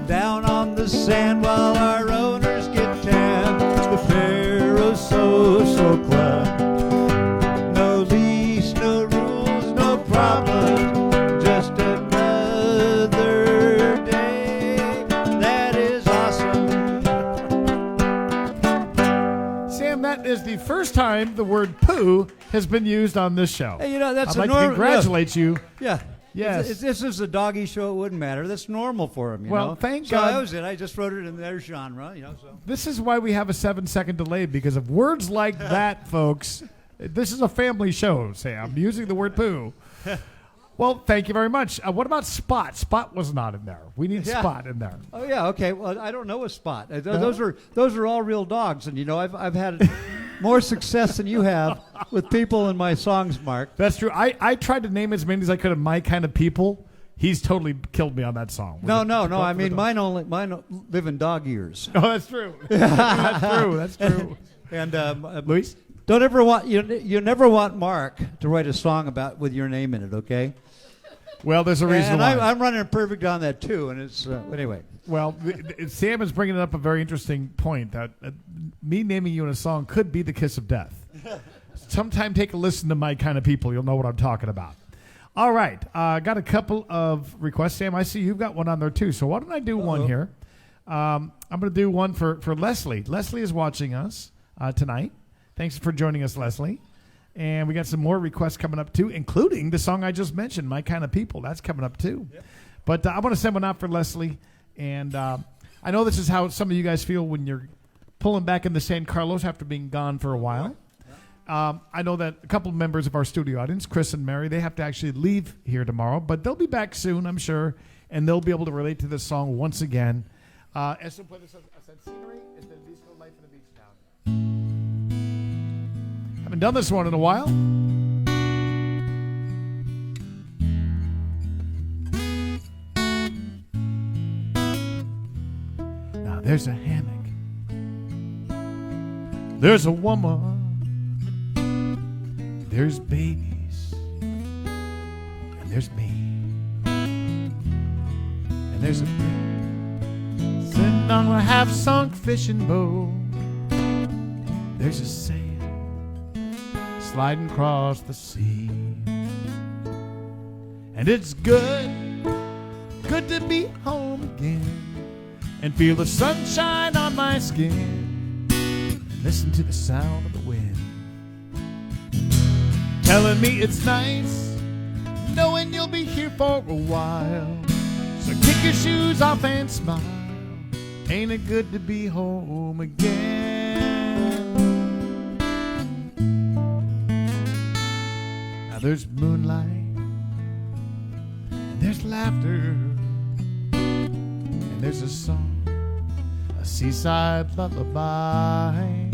Speaker 3: Down on the sand while our owners get tan, the Parasocial Club. No leash, no rules, no problems, just another day. That is awesome.
Speaker 1: Sam, that is the first time the word poo has been used on this show.
Speaker 3: Hey, you know, that's
Speaker 1: I'd like to congratulate you.
Speaker 3: Yeah.
Speaker 1: Yes.
Speaker 3: If this is a doggy show, it wouldn't matter. That's normal for him, you
Speaker 1: Well,
Speaker 3: know.
Speaker 1: thank
Speaker 3: so
Speaker 1: God.
Speaker 3: that was it. I just wrote it in their genre, you know. So
Speaker 1: This is why we have a 7-second delay, because of words like that, folks. This is a family show, Sam. Using the word poo. Well, thank you very much. What about Spot? Spot was not in there. We need
Speaker 3: Yeah.
Speaker 1: Spot in there.
Speaker 3: Oh yeah, okay. Well, I don't know a Spot. Those are all real dogs, and you know I've had more success than you have with people in my songs, Mark.
Speaker 1: That's true. I tried to name as many as I could of My Kind of People. He's totally killed me on that song.
Speaker 3: No. I mean mine live in dog ears.
Speaker 1: Oh, that's true. That's true.
Speaker 3: And
Speaker 1: Luis?
Speaker 3: don't ever want you never want Mark to write a song about with your name in it, okay?
Speaker 1: Well, there's a reason
Speaker 3: And
Speaker 1: why.
Speaker 3: I'm running perfect on that too, and it's anyway.
Speaker 1: Well, Sam is bringing up a very interesting point that me naming you in a song could be the kiss of death. Sometime take a listen to My Kind of People. You'll know what I'm talking about. All right. Got a couple of requests. Sam, I see you've got one on there too. So why don't I do one here? I'm going to do one for Leslie. Leslie is watching us tonight. Thanks for joining us, Leslie. And we got some more requests coming up too, including the song I just mentioned, My Kind of People. That's coming up too. Yep. But I want to send one out for Leslie. And I know this is how some of you guys feel when you're pulling back into San Carlos after being gone for a while. I know that a couple of members of our studio audience, Chris and Mary, they have to actually leave here tomorrow, but they'll be back soon, I'm sure, and they'll be able to relate to this song once again. Esto puede ser scenery, it's the disco life in the beach town. Haven't done this one in a while. Now there's a hammock. There's a woman. There's babies, and there's me, and there's a big sitting on a half-sunk fishing boat. There's a sail sliding across the sea, and it's good to be home again and feel the sunshine on my skin, listen to the sound of the wind telling me it's nice, knowing you'll be here for a while. So kick your shoes off and smile. Ain't it good to be home again? Now there's moonlight, and there's laughter, and there's a song, a seaside lullaby, and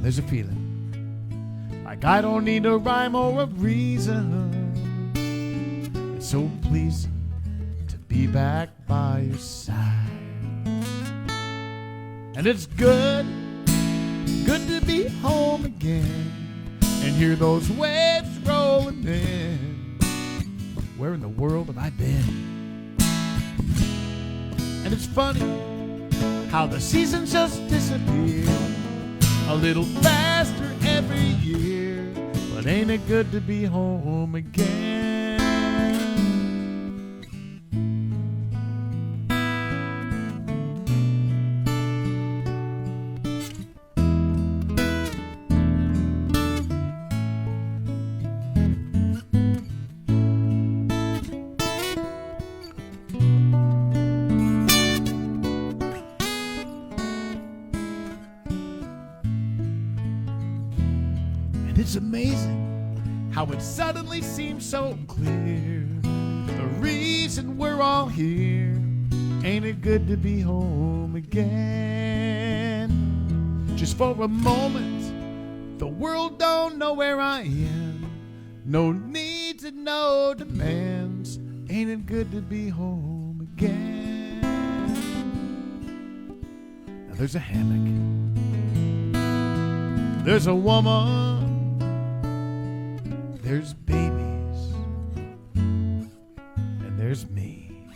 Speaker 1: there's a feeling like I don't need a rhyme or a reason. It's so pleasing to be back by your side. And it's good to be home again and hear those waves rolling in. Where in the world have I been? And it's funny how the seasons just disappear a little faster every year, but ain't it good to be home again? It's amazing how it suddenly seems so clear. The reason we're all here. Ain't it good to be home again? Just for a moment, the world don't know where I am. No needs and no demands. Ain't it good to be home again? Now there's a hammock. There's a woman. There's babies. And there's me.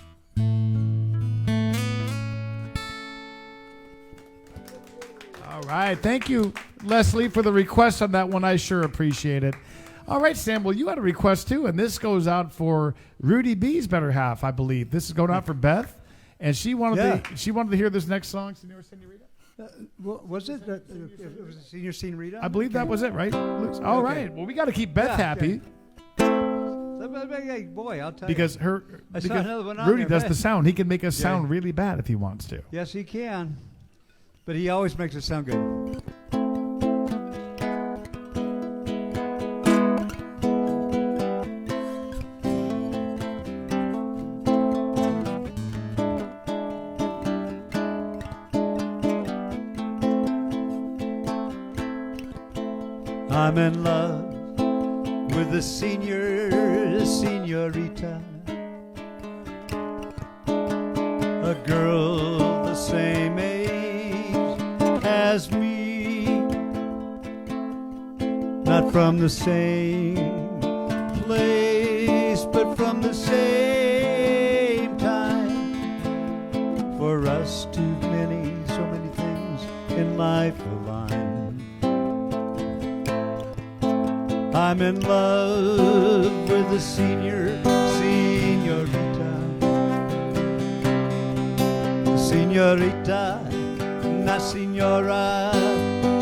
Speaker 1: All right. Thank you, Leslie, for the request on that one. I sure appreciate it. All right, Sam. Well, you had a request, too, and this goes out for Rudy B's better half, I believe. This is going out for Beth, and she wanted to hear this next song, Senor Senorita.
Speaker 3: Was it? It was Senior Senorita?
Speaker 1: I believe that was it, right? All right. Well, we got to keep Beth happy.
Speaker 3: Boy, I'll tell
Speaker 1: because
Speaker 3: you.
Speaker 1: Rudy does the sound. He can make us sound really bad if he wants to.
Speaker 3: Yes, he can. But he always makes it sound good. I'm in love with the senorita, a girl the same age as me, not from the same place, but from the same time. For us, so many things in life align. I'm in love with the senorita, not senora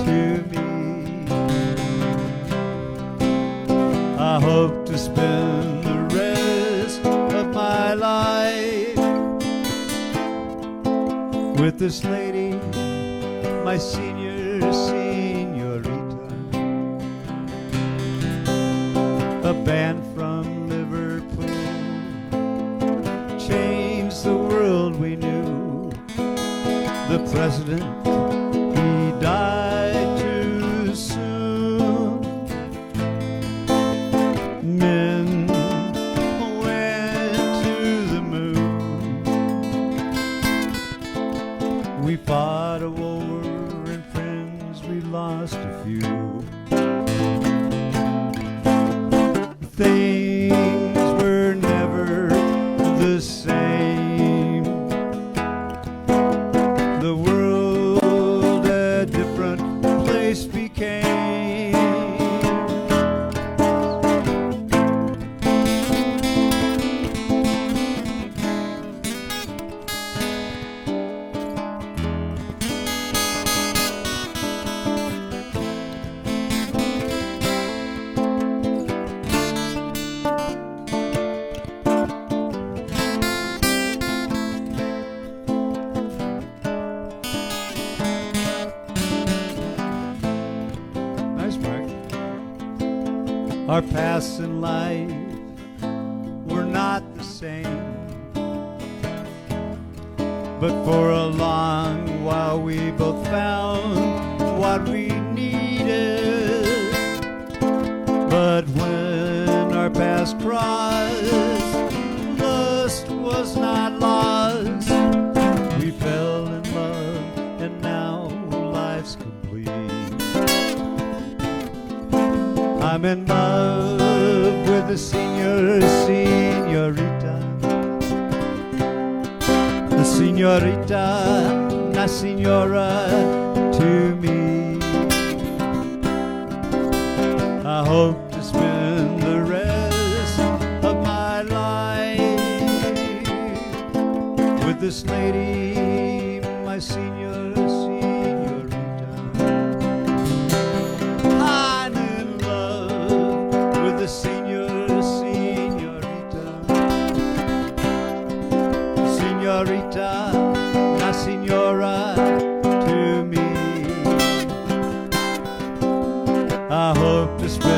Speaker 3: to me. I hope to spend the rest of my life with this lady, my senorita. A band from Liverpool changed the world we knew. The president, he died too soon. Men went to the moon. We fought a war and friends, we lost a few. Things were never the same. The world a different place became. Our paths in life were not the same, but for a long while we both found what we needed. But when our paths crossed, lust was not lost. We fell in love and now life's complete. I'm in love with the senorita, the senorita, not senora to me. I hope to spend the rest of my life with this lady, my senorita. The senorita, not senora to me. I hope to spend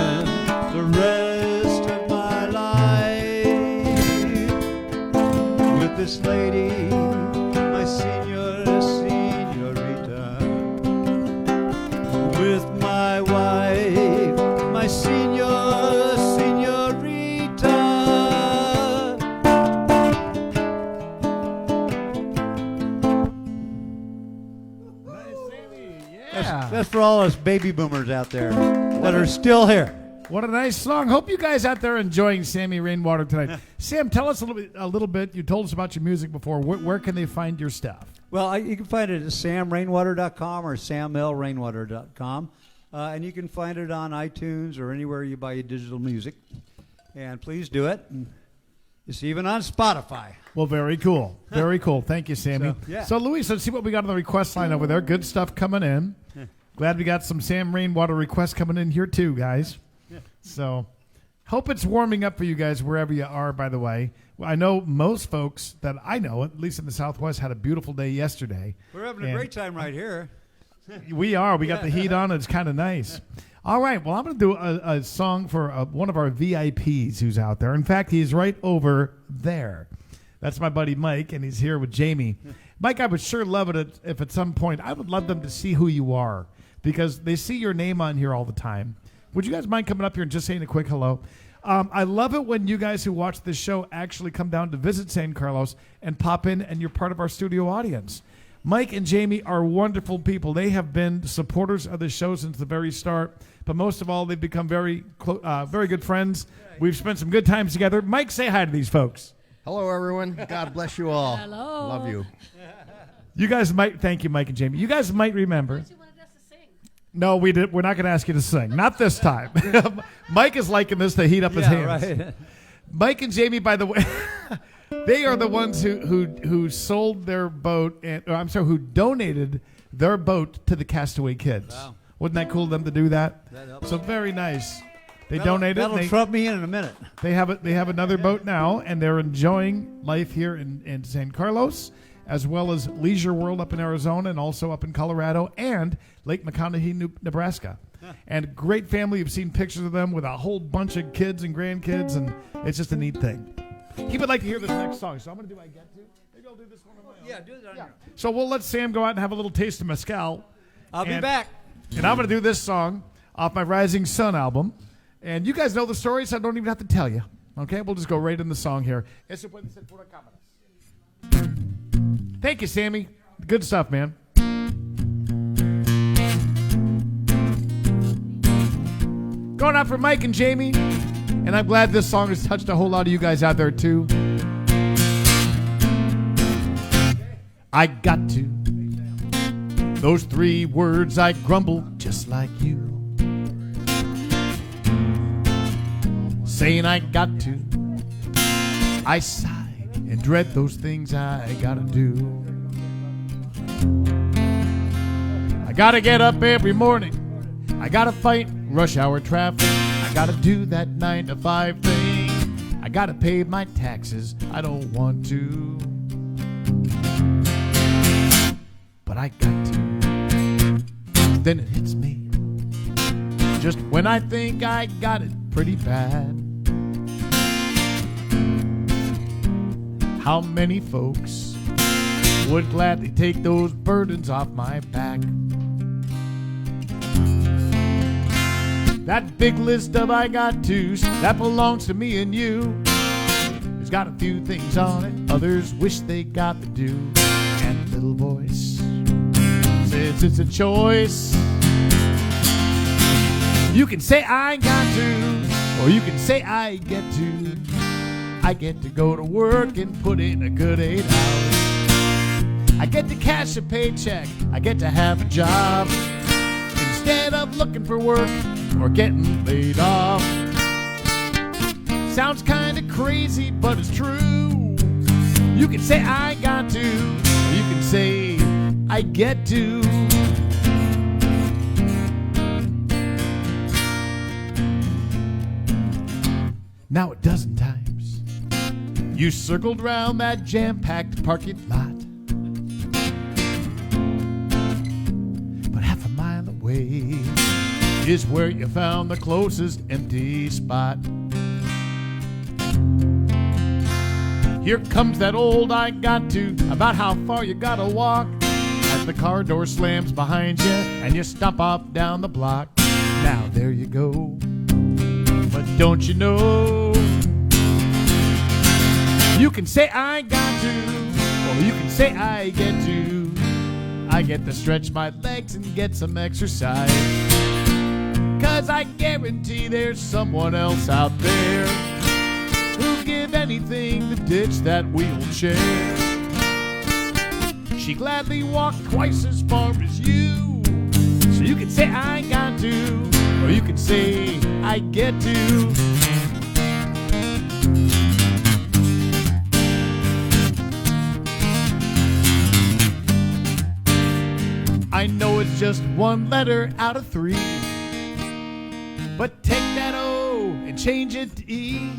Speaker 3: Memphis lady, my senorita. With my wife, my senorita. That's for all us baby boomers out there that are still here.
Speaker 1: What a nice song. Hope you guys out there are enjoying Sammy Rainwater tonight. Sam, tell us a little bit. You told us about your music before. Where can they find your stuff?
Speaker 3: Well, you can find it at samrainwater.com or samlrainwater.com. And you can find it on iTunes or anywhere you buy your digital music. And please do it. And it's even on Spotify.
Speaker 1: Well, very cool. Very cool. Thank you, Sammy. So, Luis, let's see what we got on the request line over there. Good stuff coming in. Glad we got some Sam Rainwater requests coming in here, too, guys. So, hope it's warming up for you guys wherever you are, by the way. Well, I know most folks that I know, at least in the Southwest, had a beautiful day yesterday.
Speaker 3: We're having a great time right here.
Speaker 1: We are. We got the heat on. It's kind of nice. All right. Well, I'm going to do a song for one of our VIPs who's out there. In fact, he's right over there. That's my buddy Mike, and he's here with Jamie. Mike, I would sure love it if at some point I would love them to see who you are because they see your name on here all the time. Would you guys mind coming up here and just saying a quick hello? I love it when you guys who watch this show actually come down to visit San Carlos and pop in, and you're part of our studio audience. Mike and Jamie are wonderful people. They have been supporters of the show since the very start, but most of all, they've become very good friends. We've spent some good times together. Mike, say hi to these folks.
Speaker 4: Hello, everyone. God bless you all.
Speaker 5: Hello.
Speaker 4: Love you.
Speaker 1: You guys might, thank you, Mike and Jamie. You guys might remember.
Speaker 5: You wanted us to sing.
Speaker 1: No, we did. We're not going to ask you to sing. Not this time. Mike is liking this to heat up his hands.
Speaker 3: Right.
Speaker 1: Mike and Jamie, by the way, they are the ones who sold their boat, who donated their boat to the Castaway Kids.
Speaker 3: Wow.
Speaker 1: Wasn't that cool of them to do that?
Speaker 3: That helps.
Speaker 1: So very nice. They donated.
Speaker 3: That'll trump me in a minute.
Speaker 1: They have another boat now, and they're enjoying life here in San Carlos, as well as Leisure World up in Arizona and also up in Colorado and Lake McConaughey, Nebraska. And great family. You've seen pictures of them with a whole bunch of kids and grandkids, and it's just a neat thing. He would like to hear this next song, so I'm going to do I Get To. Maybe I'll do this one on my own.
Speaker 3: Yeah, do that. Yeah.
Speaker 1: So we'll let Sam go out and have a little taste of mezcal.
Speaker 3: I'll be back.
Speaker 1: And I'm going to do this song off my Rising Sun album. And you guys know the story, so I don't even have to tell you. Okay? We'll just go right in the song here. Thank you, Sammy. Good stuff, man. Going out for Mike and Jamie. And I'm glad this song has touched a whole lot of you guys out there, too. I got to. Those 3 words I grumble just like you. Saying I got to. I sigh and dread those things I gotta do. I gotta get up every morning. I gotta fight rush hour traffic. I gotta do that 9 to 5 thing. I gotta pay my taxes. I don't want to, but I got to. Then it hits me just when I think I got it pretty bad. How many folks would gladly take those burdens off my back? That big list of I got to's that belongs to me and you. It's got a few things on it others wish they got to do. And a little voice says it's a choice. You can say I got to, or you can say I get to. I get to go to work and put in a good 8 hours. I get to cash a paycheck. I get to have a job instead of looking for work or getting laid off. Sounds kind of crazy, but it's true. You can say I got to, or you can say I get to. Now a dozen times you circled round that jam-packed parking lot, but half a mile away is where you found the closest empty spot. Here comes that old I got to, about how far you gotta walk. As the car door slams behind you and you stomp off down the block. Now there you go, but don't you know, you can say I got to, or you can say I get to. I get to stretch my legs and get some exercise, 'cause I guarantee there's someone else out there who'd give anything to ditch that wheelchair. She gladly walked twice as far as you. So you can say I got to, or you can say I get to. I know it's just one letter out of 3, but take that O and change it to E.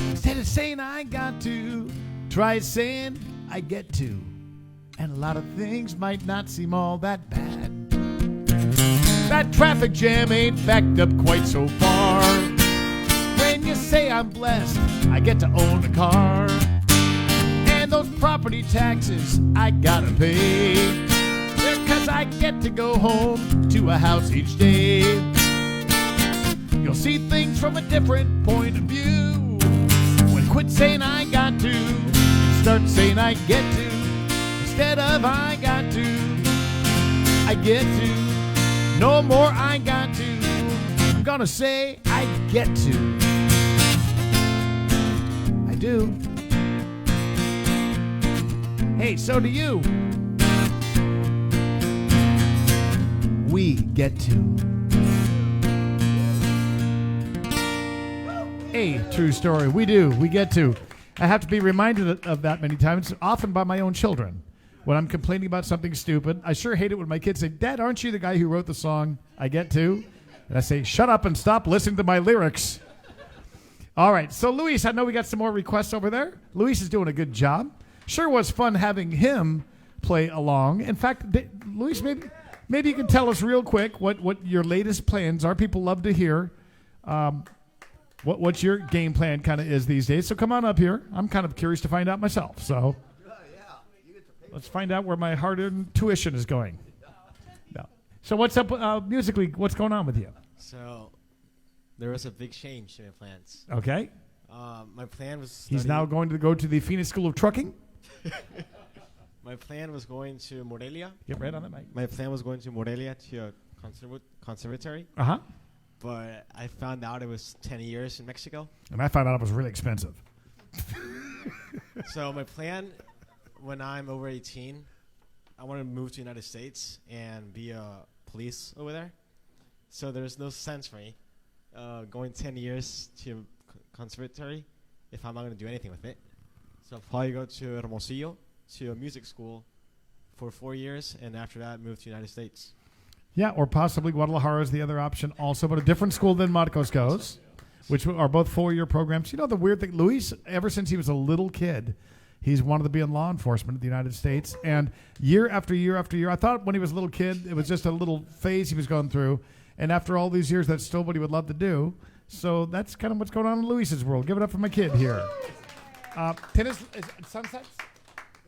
Speaker 1: Instead of saying I got to, try saying I get to. And a lot of things might not seem all that bad. That traffic jam ain't backed up quite so far. When you say I'm blessed, I get to own a car. And those property taxes I gotta pay, they're 'cause I get to go home to a house each day. You'll see things from a different point of view when you quit saying I got to, start saying I get to. Instead of I got to, I get to. No more I got to, I'm gonna say I get to. I do. Hey, so do you. We get to. Hey, true story. We do. We get to. I have to be reminded of that many times, often by my own children. When I'm complaining about something stupid, I sure hate it when my kids say, Dad, aren't you the guy who wrote the song I Get To? And I say, shut up and stop listening to my lyrics. All right, so Luis, I know we got some more requests over there. Luis is doing a good job. Sure was fun having him play along. In fact, Luis, maybe you can tell us real quick what your latest plans are. People love to hear what your game plan kind of is these days. So come on up here. I'm kind of curious to find out myself. So let's find out where my hard-earned tuition is going. No. So what's up musically? What's going on with you?
Speaker 5: So there was a big change in my plans.
Speaker 1: Okay.
Speaker 5: My plan was
Speaker 1: He's now going to go to the Phoenix School of Trucking.
Speaker 5: My plan was going to Morelia.
Speaker 1: Get right on that mic.
Speaker 5: My plan was going to Morelia to a conservatory.
Speaker 1: Uh-huh.
Speaker 5: But I found out it was 10 years in Mexico.
Speaker 1: And I found out it was really expensive.
Speaker 5: So my plan, when I'm over 18, I want to move to the United States and be a police over there. So there's no sense for me going 10 years to conservatory if I'm not going to do anything with it. So I'll probably go to Hermosillo, to a music school for 4 years, and after that, move to the United States.
Speaker 1: Yeah, or possibly Guadalajara is the other option also, but a different school than Marcos goes, which are both 4-year programs. You know, the weird thing, Luis, ever since he was a little kid, he's wanted to be in law enforcement in the United States. And year after year after year, I thought when he was a little kid, it was just a little phase he was going through. And after all these years, that's still what he would love to do. So that's kind of what's going on in Luis's world. Give it up for my kid here. Tennis, sunsets?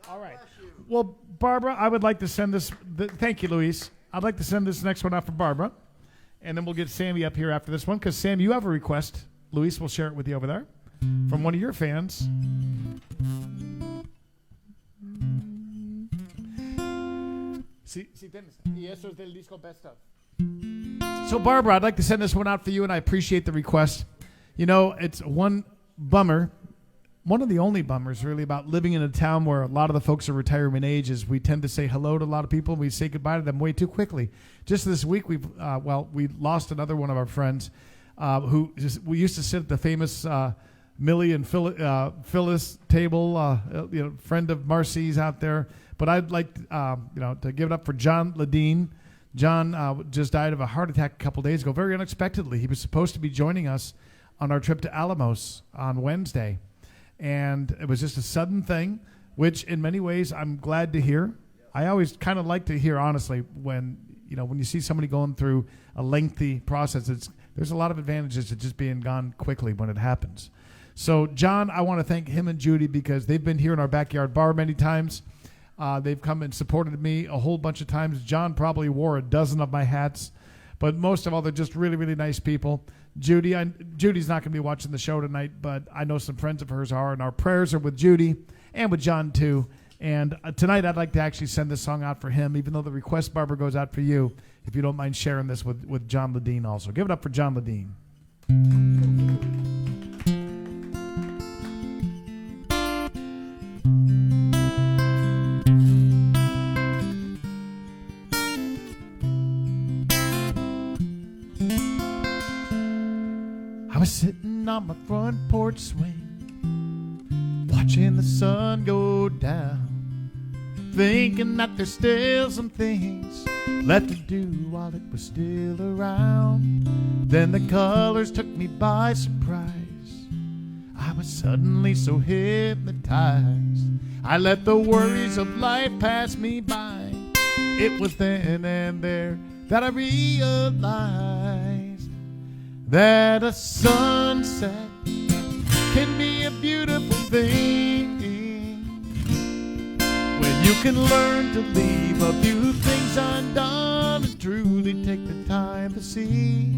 Speaker 1: All right. Well, Barbara, I would like to send this. Thank you, Luis. I'd like to send this next one out for Barbara. And then we'll get Sammy up here after this one. Because, Sam, you have a request. Luis will share it with you over there. From one of your fans. So, Barbara, I'd like to send this one out for you, and I appreciate the request. You know, it's one bummer. One of the only bummers, really, about living in a town where a lot of the folks are retirement age is we tend to say hello to a lot of people, and we say goodbye to them way too quickly. Just this week, we lost another one of our friends we used to sit at the famous Millie and Phyllis table, friend of Marcy's out there. But I'd like to give it up for John Ledeen. John just died of a heart attack a couple days ago, very unexpectedly. He was supposed to be joining us on our trip to Alamos on Wednesday. And it was just a sudden thing, which in many ways I'm glad to hear. I always kind of like to hear, honestly, when you see somebody going through a lengthy process, there's a lot of advantages to just being gone quickly when it happens. So, John, I want to thank him and Judy because they've been here in our backyard bar many times. They've come and supported me a whole bunch of times. John probably wore a dozen of my hats. But most of all, they're just really, really nice people. Judy's not going to be watching the show tonight, but I know some friends of hers are, and our prayers are with Judy and with John, too. And tonight I'd like to actually send this song out for him, even though the request, Barbara, goes out for you, if you don't mind sharing this with John Ledeen also. Give it up for John Ledeen. I was sitting on my front porch swing, watching the sun go down, thinking that there's still some things left to do while it was still around. Then the colors took me by surprise. I was suddenly so hypnotized. I let the worries of life pass me by. It was then and there that I realized that a sunset can be a beautiful thing when you can learn to leave a few things undone and truly take the time to see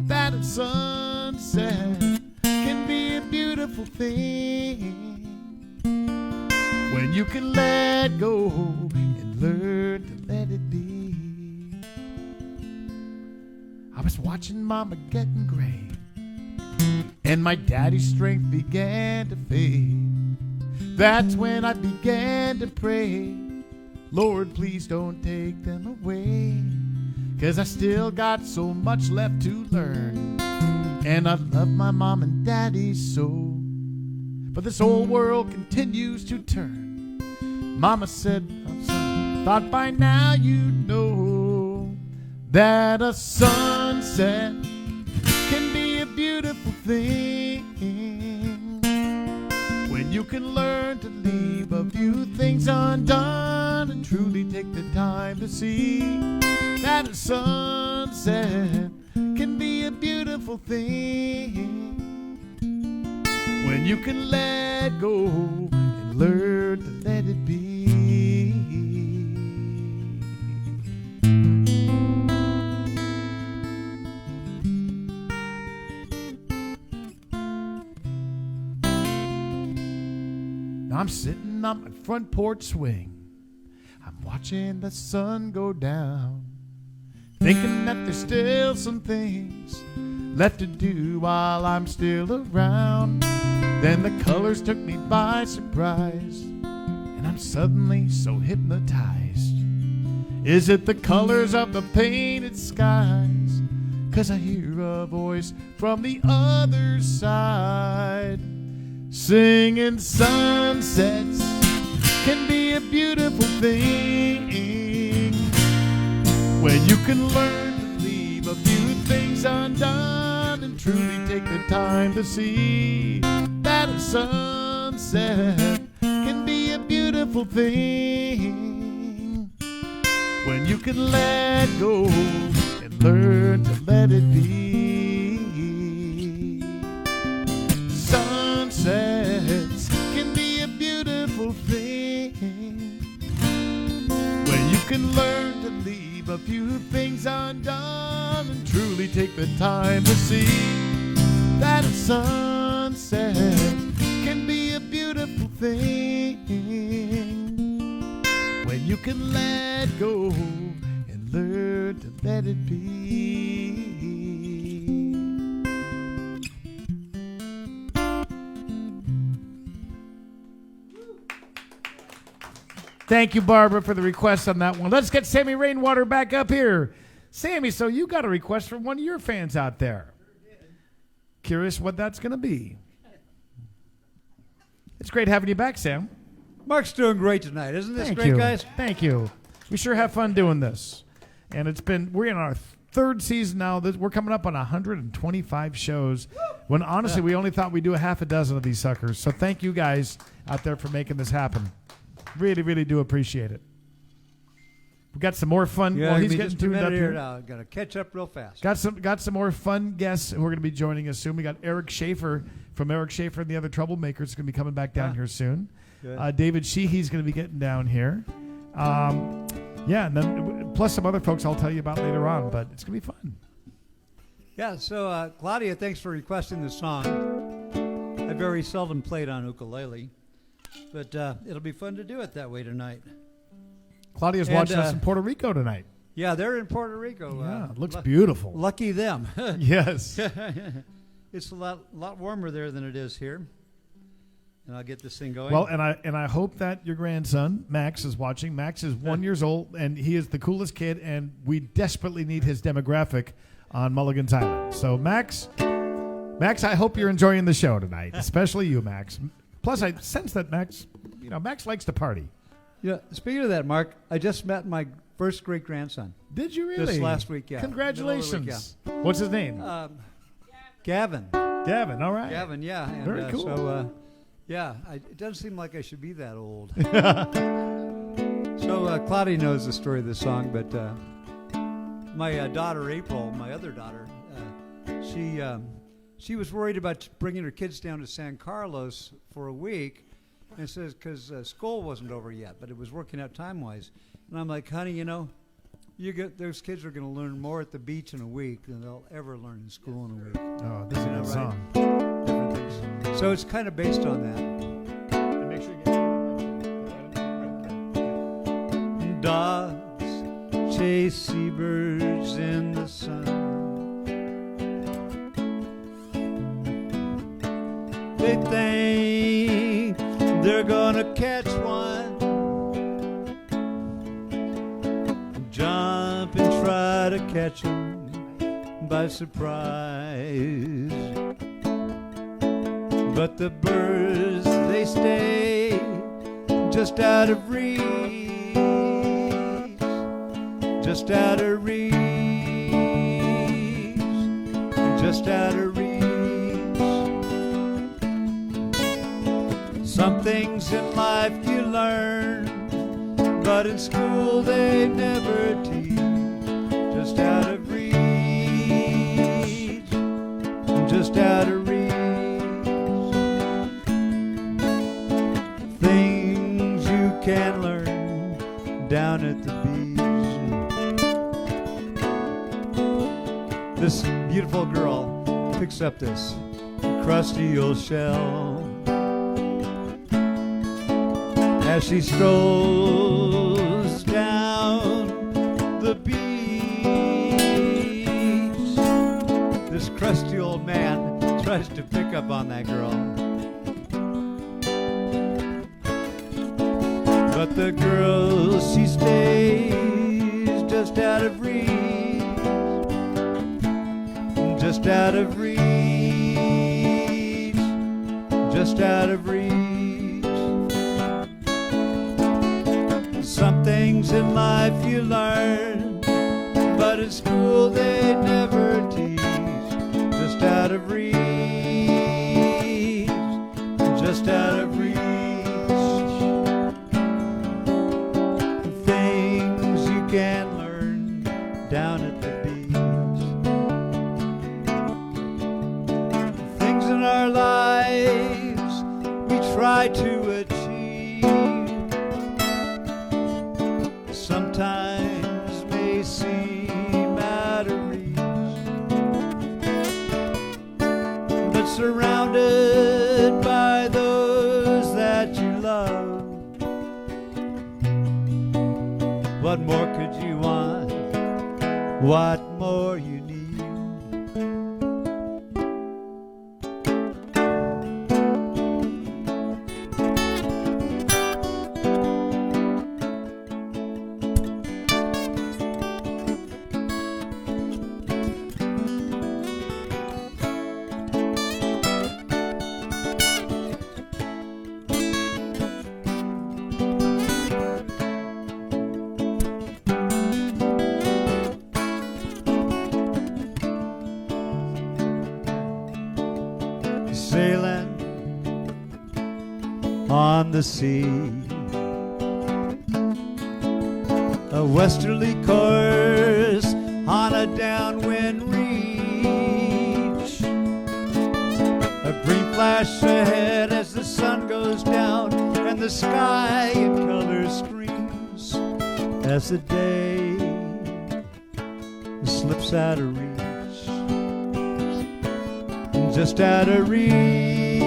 Speaker 1: that a sunset can be a beautiful thing when you can let go and learn to let it be. I was watching Mama getting gray, and my daddy's strength began to fade. That's when I began to pray, Lord, please don't take them away, 'cause I still got so much left to learn, and I love my mom and daddy so. But this old world continues to turn. Mama said, son, thought by now you'd know that a sunset can be a beautiful thing when you can learn to leave a few things undone and truly take the time to see that a sunset can be a beautiful thing when you can let go and learn to let it be. I'm sitting on my front porch swing. I'm watching the sun go down, thinking that there's still some things left to do while I'm still around. Then the colors took me by surprise, and I'm suddenly so hypnotized. Is it the colors of the painted skies? 'Cause I hear a voice from the other side singing sunsets can be a beautiful thing when you can learn to leave a few things undone and truly take the time to see that a sunset can be a beautiful thing when you can let go and learn to let it be. Sunsets can be a beautiful thing when you can learn to leave a few things undone and truly take the time to see that a sunset can be a beautiful thing when you can let go and learn to let it be. Thank you, Barbara, for the request on that one. Let's get Sammy Rainwater back up here. Sammy, so you got a request from one of your fans out there. Curious what that's going to be. It's great having you back, Sam.
Speaker 3: Mark's doing great tonight. Isn't this
Speaker 1: Thank
Speaker 3: great,
Speaker 1: you.
Speaker 3: guys?
Speaker 1: Thank you. We sure have fun doing this. And we're in our third season now. We're coming up on 125 shows when honestly we only thought we'd do a half a dozen of these suckers. So thank you guys out there for making this happen. Really, really do appreciate it. We got some more fun.
Speaker 3: Yeah,
Speaker 1: Well, he's getting tuned up here.
Speaker 3: Now. Got to catch up real fast.
Speaker 1: Got some more fun guests who are going to be joining us soon. We got Eric Schaefer from Eric Schaefer and the other Troublemakers is going to be coming back down here soon.
Speaker 3: Good.
Speaker 1: David Sheehy's going to be getting down here. Yeah, and then plus some other folks I'll tell you about later on, but it's going to be fun.
Speaker 3: Yeah, so Claudia, thanks for requesting the song. I very seldom played on ukulele, but it'll be fun to do it that way tonight.
Speaker 1: Claudia's watching us in Puerto Rico tonight.
Speaker 3: Yeah, they're in Puerto Rico.
Speaker 1: Yeah, it looks beautiful.
Speaker 3: Lucky them.
Speaker 1: Yes.
Speaker 3: It's a lot warmer there than it is here. And I'll get this thing going.
Speaker 1: Well, and I hope that your grandson, Max, is watching. Max is 1 year old, and he is the coolest kid, and we desperately need his demographic on Mulligan's Island. So, Max, I hope you're enjoying the show tonight, especially you, Max. Plus, I sense that Max likes to party.
Speaker 3: Yeah. Speaking of that, Mark, I just met my first great grandson.
Speaker 1: Did you really?
Speaker 3: This last week, yeah.
Speaker 1: Congratulations. What's his name?
Speaker 3: Gavin.
Speaker 1: Gavin, all right.
Speaker 3: Gavin, yeah. And,
Speaker 1: Very cool.
Speaker 3: So, it doesn't seem like I should be that old. So, Claudia knows the story of this song, but my daughter, April, my other daughter, she was worried about bringing her kids down to San Carlos for a week, and says because school wasn't over yet, but it was working out time-wise. And I'm like, honey, those kids are going to learn more at the beach in a week than they'll ever learn in school in a week.
Speaker 1: Oh, this is a good song.
Speaker 3: Different things. So it's kind of based on that.
Speaker 1: And make sure you get
Speaker 3: Dogs chase seabirds in the sun. They think they're gonna catch one. Jump and try to catch him by surprise. But the birds, they stay just out of reach. Just out of reach. Just out of reach. Some things in life you learn, but in school they never teach. Just out of reach. Just out of reach. Things you can learn down at the beach. This beautiful girl picks up this crusty old shell as she strolls down the beach. This crusty old man tries to pick up on that girl, but the girl, she stays just out of reach. Just out of reach. Just out of reach. Some things in life you learn, but in school they never teach. Just out of reach. Just out of reach. Things you can learn down at the beach. Things in our lives we try to achieve. Sometimes may seem out of reach, but surrounded by those that you love, what more could you want? What more you need? Sailing on the sea, a westerly course on a downwind reach, a green flash ahead as the sun goes down and the sky in color screams as the day slips out of reach, just out of reach,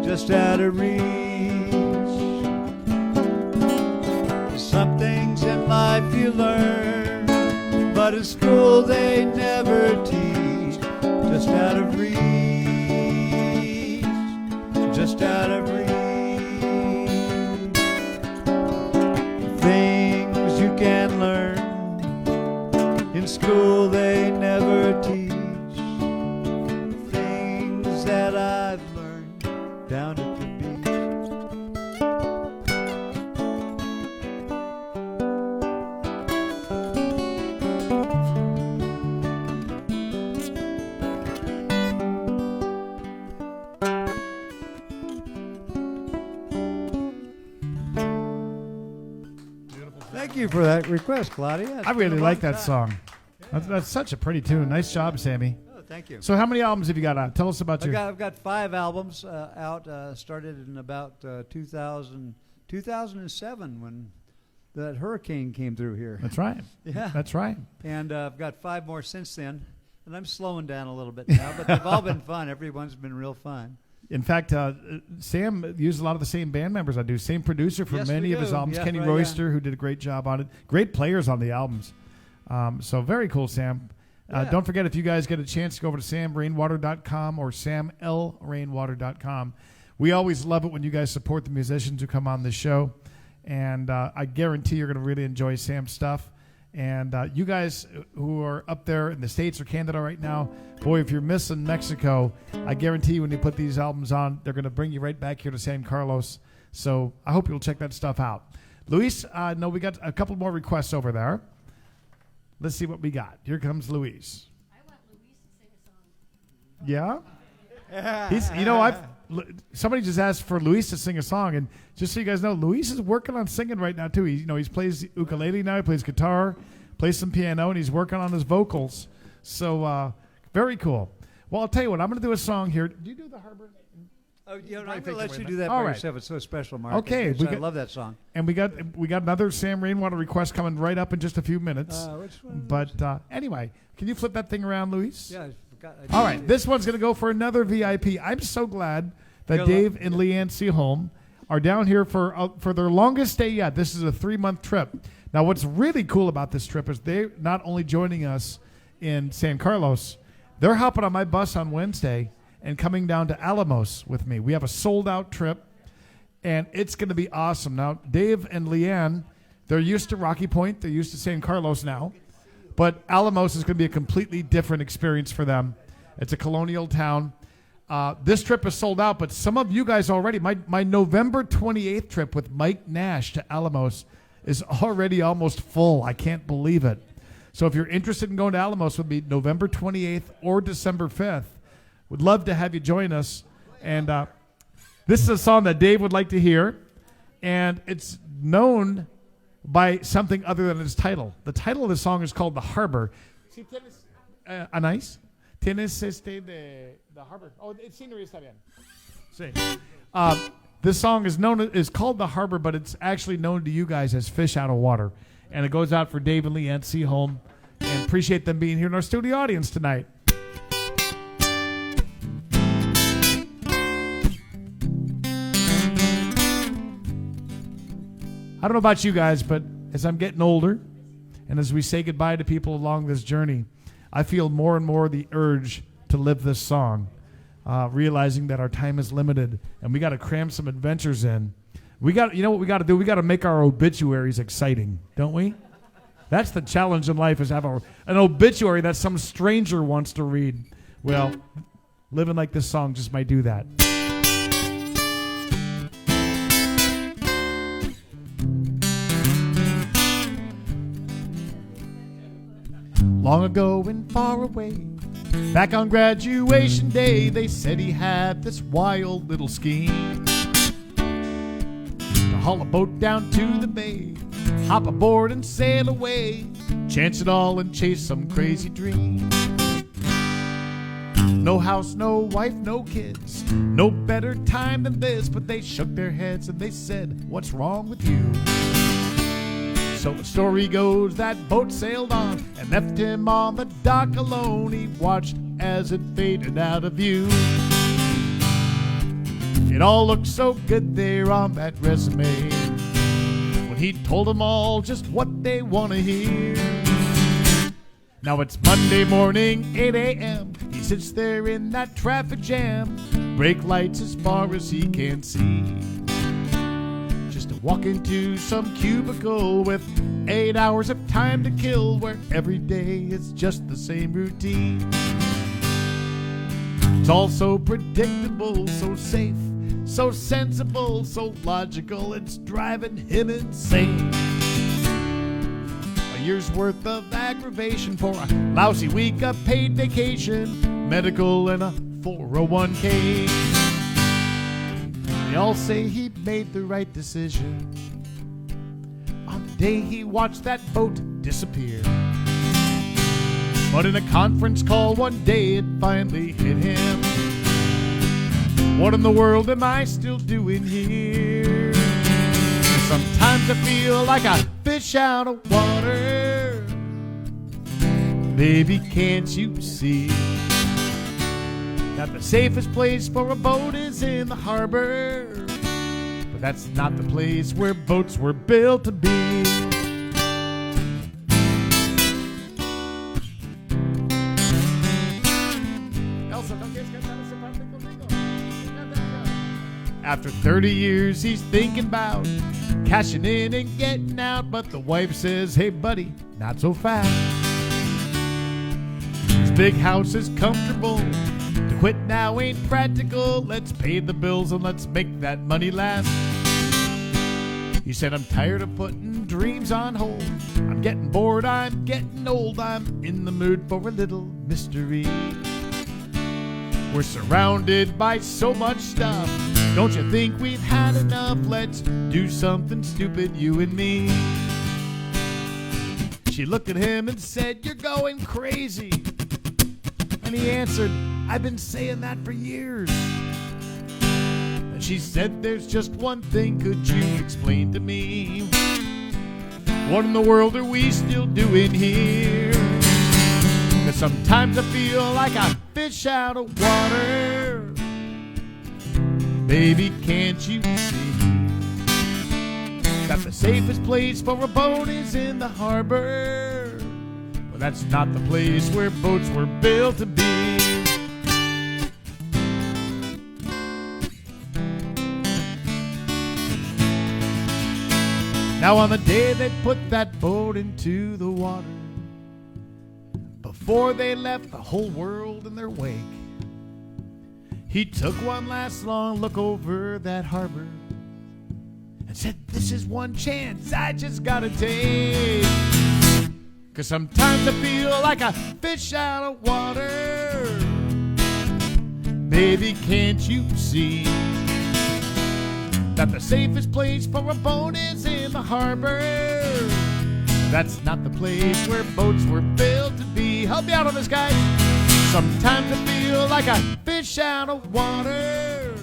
Speaker 3: just out of reach. Some things in life you learn, but at school they never teach. Just out of reach, just out of reach. Things you can learn in school they never teach. Things that I've learned down at the beach. Thank you for that request, Claudia.
Speaker 1: I really like that song. That's such a pretty tune. Nice job, Sammy.
Speaker 3: Oh, thank you.
Speaker 1: So how many albums have you got out? Tell us about
Speaker 3: I've got 5 albums out. Started in about 2007 when that hurricane came through here.
Speaker 1: That's right.
Speaker 3: Yeah.
Speaker 1: That's right.
Speaker 3: And I've got 5 more since then. And I'm slowing down a little bit now, but they've all been fun. Everyone's been real fun.
Speaker 1: In fact, Sam used a lot of the same band members I do. Same producer for
Speaker 3: Yes,
Speaker 1: many
Speaker 3: we
Speaker 1: of his
Speaker 3: do.
Speaker 1: albums.
Speaker 3: Yeah,
Speaker 1: Kenny
Speaker 3: right,
Speaker 1: Royster, who did a great job on it. Great players on the albums. So very cool, Sam.
Speaker 3: Yeah.
Speaker 1: Don't forget, if you guys get a chance to go over to samrainwater.com or samlrainwater.com. We always love it when you guys support the musicians who come on the show. And I guarantee you're going to really enjoy Sam's stuff. And you guys who are up there in the States or Canada right now, boy, if you're missing Mexico, I guarantee you when you put these albums on, they're going to bring you right back here to San Carlos. So I hope you'll check that stuff out. Luis, no, we got a couple more requests over there. Let's see what we got. Here comes Luis.
Speaker 6: I want Luis to sing a song.
Speaker 1: Yeah? He's, somebody just asked for Luis to sing a song, and just so you guys know, Luis is working on singing right now too. He plays ukulele now, he plays guitar, plays some piano, and he's working on his vocals. So very cool. Well, I'll tell you what, I'm going to do a song here. Do you do the Harbor?
Speaker 3: Oh, I'm going
Speaker 1: take
Speaker 3: to
Speaker 1: it
Speaker 3: let
Speaker 1: away,
Speaker 3: you
Speaker 1: man.
Speaker 3: do that
Speaker 1: All
Speaker 3: by
Speaker 1: right.
Speaker 3: yourself. It's so special, Mark.
Speaker 1: Okay,
Speaker 3: I love that song.
Speaker 1: And we got another Sam Rainwater request coming right up in just a few minutes.
Speaker 3: Which one?
Speaker 1: But anyway, can you flip that thing around, Luis?
Speaker 3: Yeah, I forgot.
Speaker 1: All right, this one's going to go for another VIP. I'm so glad that Dave and Leanne Seaholm are down here for their longest stay yet. This is a 3-month trip. Now, what's really cool about this trip is they're not only joining us in San Carlos, they're hopping on my bus on Wednesday and coming down to Alamos with me. We have a sold-out trip, and it's going to be awesome. Now, Dave and Leanne, they're used to Rocky Point. They're used to San Carlos now. But Alamos is going to be a completely different experience for them. It's a colonial town. This trip is sold out, but some of you guys already, my November 28th trip with Mike Nash to Alamos is already almost full. I can't believe it. So if you're interested in going to Alamos with me November 28th or December 5th, would love to have you join us. And this is a song that Dave would like to hear, and it's known by something other than its title. The title of the song is called The Harbor. Si tienes anais? Tienes the harbor. Oh, el scenery está bien. Sí. This song is called The Harbor, but it's actually known to you guys as Fish Out of Water. And it goes out for Dave and Leanne Seaholm. And appreciate them being here in our studio audience tonight. I don't know about you guys, but as I'm getting older and as we say goodbye to people along this journey, I feel more and more the urge to live this song, realizing that our time is limited and we got to cram some adventures in. You know what we got to do? We got to make our obituaries exciting, don't we? That's the challenge in life, is to have an obituary that some stranger wants to read. Well, living like this song just might do that. Long ago and far away, back on graduation day, they said he had this wild little scheme to haul a boat down to the bay, hop aboard and sail away, chance it all and chase some crazy dream. no house, no wife, no kids. No better time than this, but they shook their heads and they said, what's wrong with you? So the story goes that boat sailed on and left him on the dock alone. He watched as it faded out of view. It all looked so good there on that resume when he told them all just what they want to hear. Now it's Monday morning, 8 a.m. He sits there in that traffic jam, brake lights as far as he can see. Just to walk into some cubicle with 8 hours of time to kill, where every day is just the same routine. It's all so predictable, so safe, so sensible, so logical, it's driving him insane. A year's worth of aggravation for a lousy week of paid vacation, medical and a 401k. They all say he made the right decision on the day he watched that boat disappear. But in a conference call one day it finally hit him. What in the world am I still doing here? Sometimes I feel like a fish out of water. Baby, can't you see that the safest place for a boat is in the harbor? But that's not the place where boats were built to be. After 30 years, he's thinking about cashing in and getting out, but the wife says, hey, buddy, not so fast. His big house is comfortable. To quit now ain't practical. Let's pay the bills and let's make that money last. He said, I'm tired of putting dreams on hold. I'm getting bored, I'm getting old. I'm in the mood for a little mystery. We're surrounded by so much stuff. Don't you think we've had enough? Let's do something stupid, you and me. She looked at him and said, you're going crazy. And he answered, I've been saying that for years. And she said, there's just one thing, could you explain to me? What in the world are we still doing here? 'Cause sometimes I feel like a fish out of water. Baby, can't you see that the safest place for a boat is in the harbor? Well, that's not the place where boats were built to be. Now on the day they put that boat into the water, before they left the whole world in their wake, he took one last long look over that harbor and said, this is one chance I just gotta take. 'Cause sometimes I feel like a fish out of water. Baby, can't you see that the safest place for a boat is in the harbor? That's not the place where boats were built to be. Help me out on this, guys. Sometimes I feel like a fish out of water.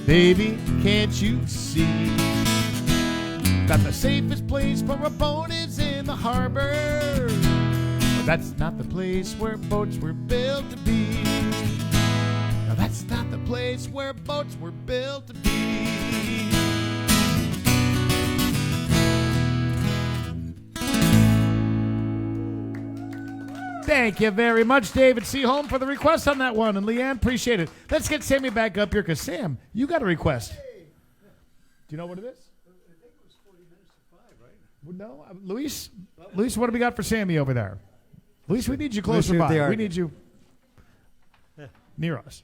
Speaker 1: Baby, can't you see that the safest place for a boat is in the harbor? But that's not the place where boats were built to be. Now that's not the place where boats were built to be. Thank you very much, David Seaholm, for the request on that one. And Leanne, appreciate it. Let's get Sammy back up here, because Sam, you got a request. Do you know what it is?
Speaker 3: I think it was 40 minutes to 5, right?
Speaker 1: No, Luis, what do we got for Sammy over there? Luis, we need you closer
Speaker 3: Luis,
Speaker 1: by. We need you near us.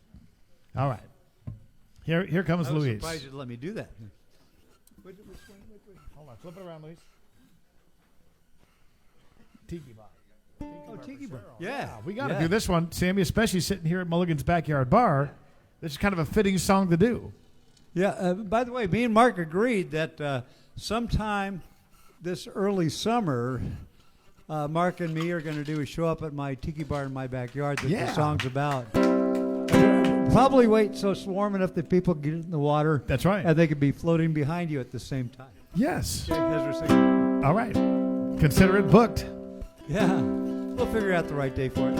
Speaker 1: All right. Here comes
Speaker 3: I was
Speaker 1: Luis.
Speaker 3: surprised you'd let me do that.
Speaker 1: Hold on, flip it around, Luis. Tiki Bar.
Speaker 3: Oh, Tiki Bar.
Speaker 1: Yeah, we got to do this one, Sammy, especially sitting here at Mulligan's Backyard Bar. This is kind of a fitting song to do.
Speaker 3: Yeah, by the way, me and Mark agreed that sometime this early summer, Mark and me are going to do a show up at my tiki bar in my backyard that
Speaker 1: Yeah.
Speaker 3: the song's about. Probably wait so it's warm enough that people get in the water.
Speaker 1: That's right.
Speaker 3: And they could be floating behind you at the same time.
Speaker 1: Yes.
Speaker 3: Okay, as we're singing.
Speaker 1: All right. Consider it booked.
Speaker 3: Yeah. We'll figure out the right day for it.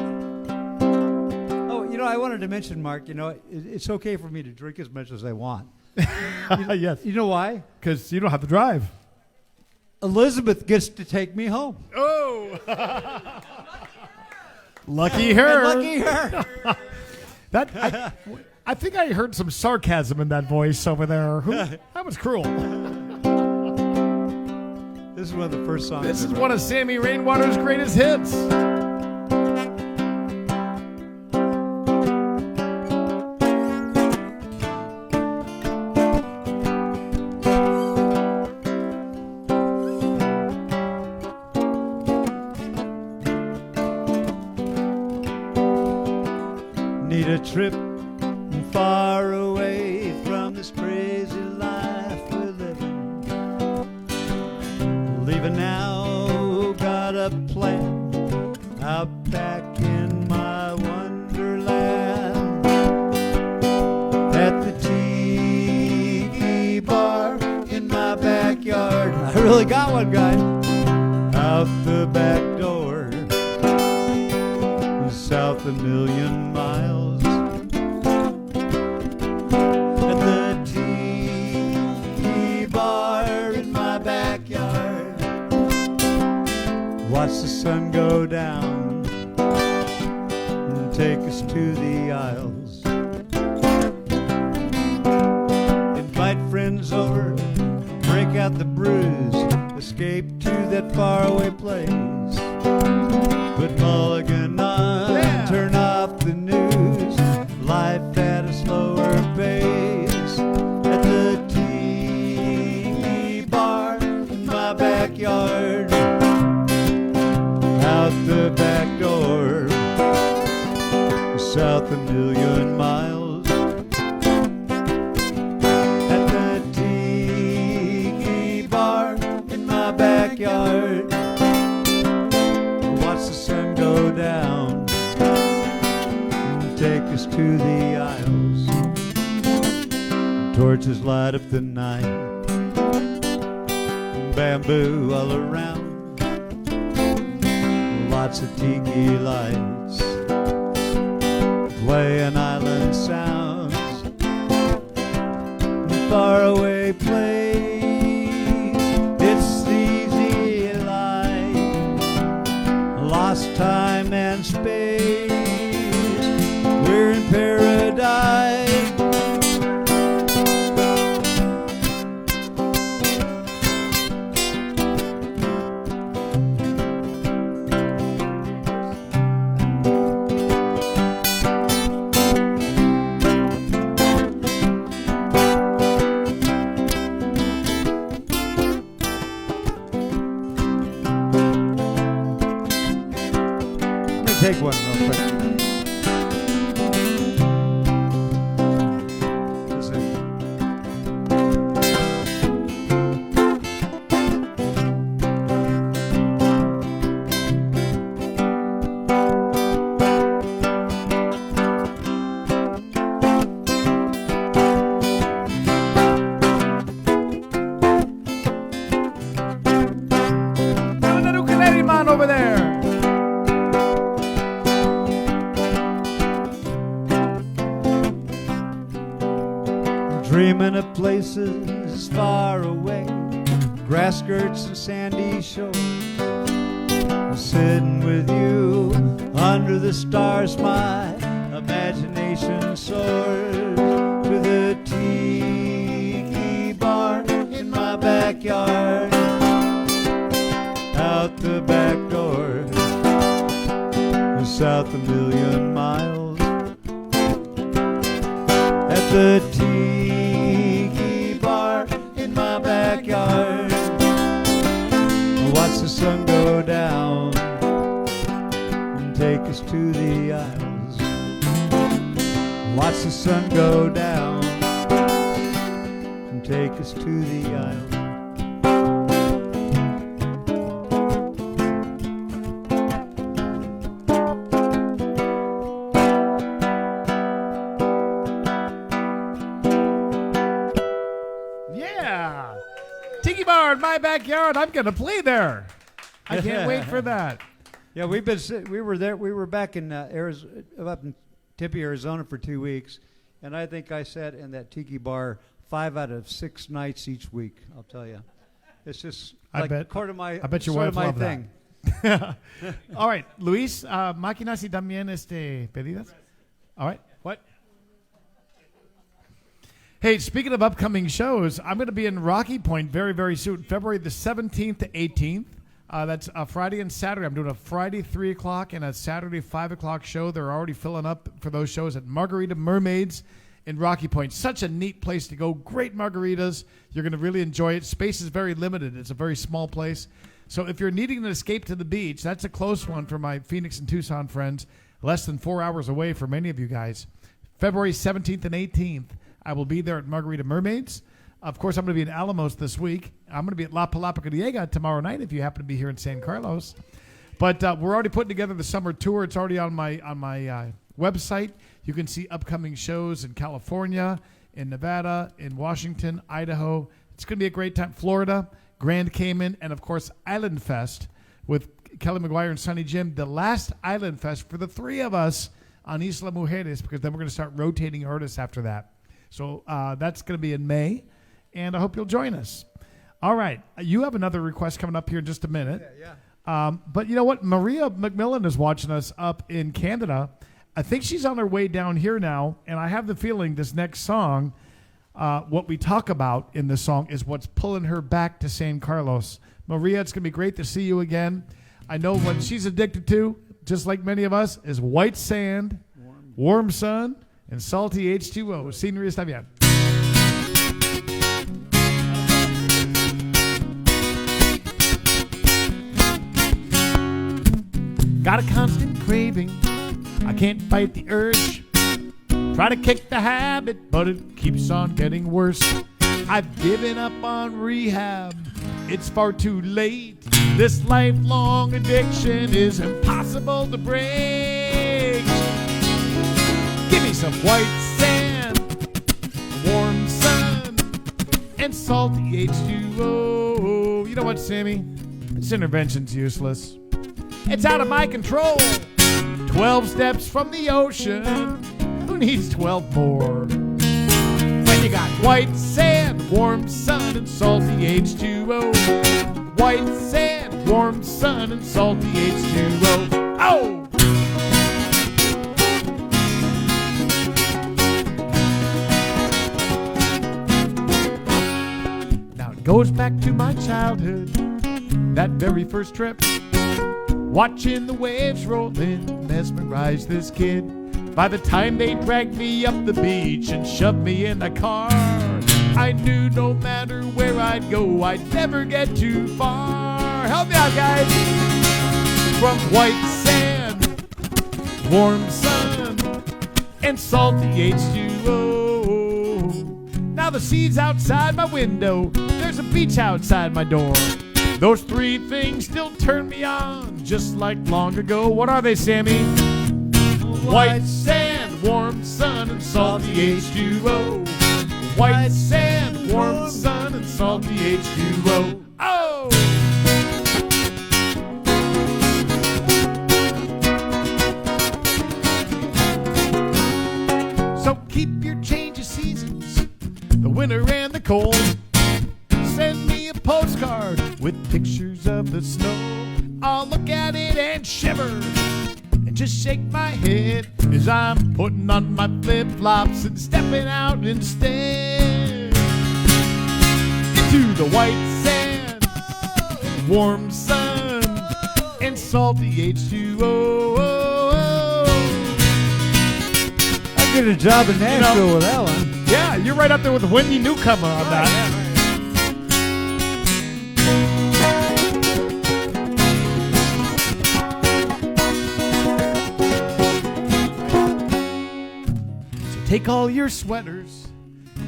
Speaker 3: Oh, I wanted to mention, Mark, it's okay for me to drink as much as I want.
Speaker 1: Yes.
Speaker 3: You know why?
Speaker 1: Because you don't have to drive.
Speaker 3: Elizabeth gets to take me home.
Speaker 1: Oh. Lucky her.
Speaker 3: And lucky her.
Speaker 1: I think I heard some sarcasm in that voice over there. That was cruel.
Speaker 3: This is one of the first songs.
Speaker 1: This is one of Sammy Rainwater's greatest hits.
Speaker 3: Need a trip far away from this crazy life we're living. Leaving now, got a plan. Out back in my wonderland. At the tiki bar in my backyard. I really got one, guys. Out the back door, south a million miles. At the tiki bar in my backyard, watch the sun go down and take us to the aisles. Invite friends over, break out the brews, escape to that faraway place. Put Mulligan on,
Speaker 1: Yeah.
Speaker 3: turn off the news, life at a slower pace. At the tiki bar in my backyard, out the back door, south a million miles. At the tiki bar in my backyard, watch the sun go down and take us to the aisles. Torches light up the night, bamboo all around, lots of tiki lights, playing island sounds, faraway place. It's the easy life, lost time and space. We're in paradise. Let me take one real quick. Listen.
Speaker 1: Have that ukulele man over there.
Speaker 3: Dreaming of places far away, grass skirts and sandy shores. Sitting with you under the stars, my imagination soars. To the tiki bar in my backyard, out the back door, south a million miles. At the tiki bar in my backyard, watch the sun go down and take us to the aisles. Watch the sun go down and take us to the aisles.
Speaker 1: Tiki bar in my backyard. I'm going to play there. I can't wait for that.
Speaker 3: Yeah, we were there. We were back in Arizona, up in Tempe, Arizona for 2 weeks, and I think I sat in that tiki bar 5 out of 6 nights each week. I'll tell you, it's just
Speaker 1: I
Speaker 3: like
Speaker 1: bet
Speaker 3: I
Speaker 1: bet your
Speaker 3: sort
Speaker 1: wife
Speaker 3: of my
Speaker 1: loved
Speaker 3: thing.
Speaker 1: that. All right, Luis, máquinas y también pedidas. All right, what? Hey, speaking of upcoming shows, I'm going to be in Rocky Point very, very soon, February the 17th to 18th. That's a Friday and Saturday. I'm doing a Friday 3 o'clock and a Saturday 5 o'clock show. They're already filling up for those shows at Margarita Mermaids in Rocky Point. Such a neat place to go. Great margaritas. You're going to really enjoy it. Space is very limited. It's a very small place. So if you're needing an escape to the beach, that's a close one for my Phoenix and Tucson friends. Less than 4 hours away for many of you guys. February 17th and 18th. I will be there at Margarita Mermaids. Of course, I'm going to be in Alamos this week. I'm going to be at La Palapa Griega tomorrow night if you happen to be here in San Carlos. But we're already putting together the summer tour. It's already on my website. You can see upcoming shows in California, in Nevada, in Washington, Idaho. It's going to be a great time. Florida, Grand Cayman, and, of course, Island Fest with Kelly McGuire and Sonny Jim. The last Island Fest for the 3 of us on Isla Mujeres, because then we're going to start rotating artists after that. So that's going to be in May, and I hope you'll join us. All right. You have another request coming up here in just a minute.
Speaker 3: Yeah.
Speaker 1: But you know what? Maria McMillan is watching us up in Canada. I think she's on her way down here now, and I have the feeling this next song, what we talk about in this song is what's pulling her back to San Carlos. Maria, it's going to be great to see you again. I know what she's addicted to, just like many of us, is white sand, warm sun, and salty H2O. Scenery está bien. Got a constant craving, I can't fight the urge. Try to kick the habit, but it keeps on getting worse. I've given up on rehab, it's far too late. This lifelong addiction is impossible to break. Give me some white sand, warm sun, and salty H2O. You know what, Sammy? This intervention's useless. It's out of my control. 12 steps from the ocean. Who needs 12 more? When you got white sand, warm sun, and salty H2O. White sand, warm sun, and salty H2O. Oh! Now it goes back to my childhood, that very first trip. Watching the waves roll in mesmerized this kid. By the time they dragged me up the beach and shoved me in the car, I knew no matter where I'd go, I'd never get too far. Help me out, guys. From white sand, warm sun, and salty H2O. Now the sea's outside my window, there's a beach outside my door. Those 3 things still turn me on, just like long ago. What are they, Sammy? White sand, warm sun, and salty H2O. White sand, warm sun, and salty H2O. Oh! So keep your change of seasons, the winter and the cold. Send me a postcard with pictures of the snow. I'll look at it and shiver and just shake my head as I'm putting on my flip-flops and stepping out instead into the white sand, warm sun, and salty H2O.
Speaker 3: I did a job in Nashville with that one.
Speaker 1: Yeah, you're right up there with Wendy Newcomer on that. Take all your sweaters,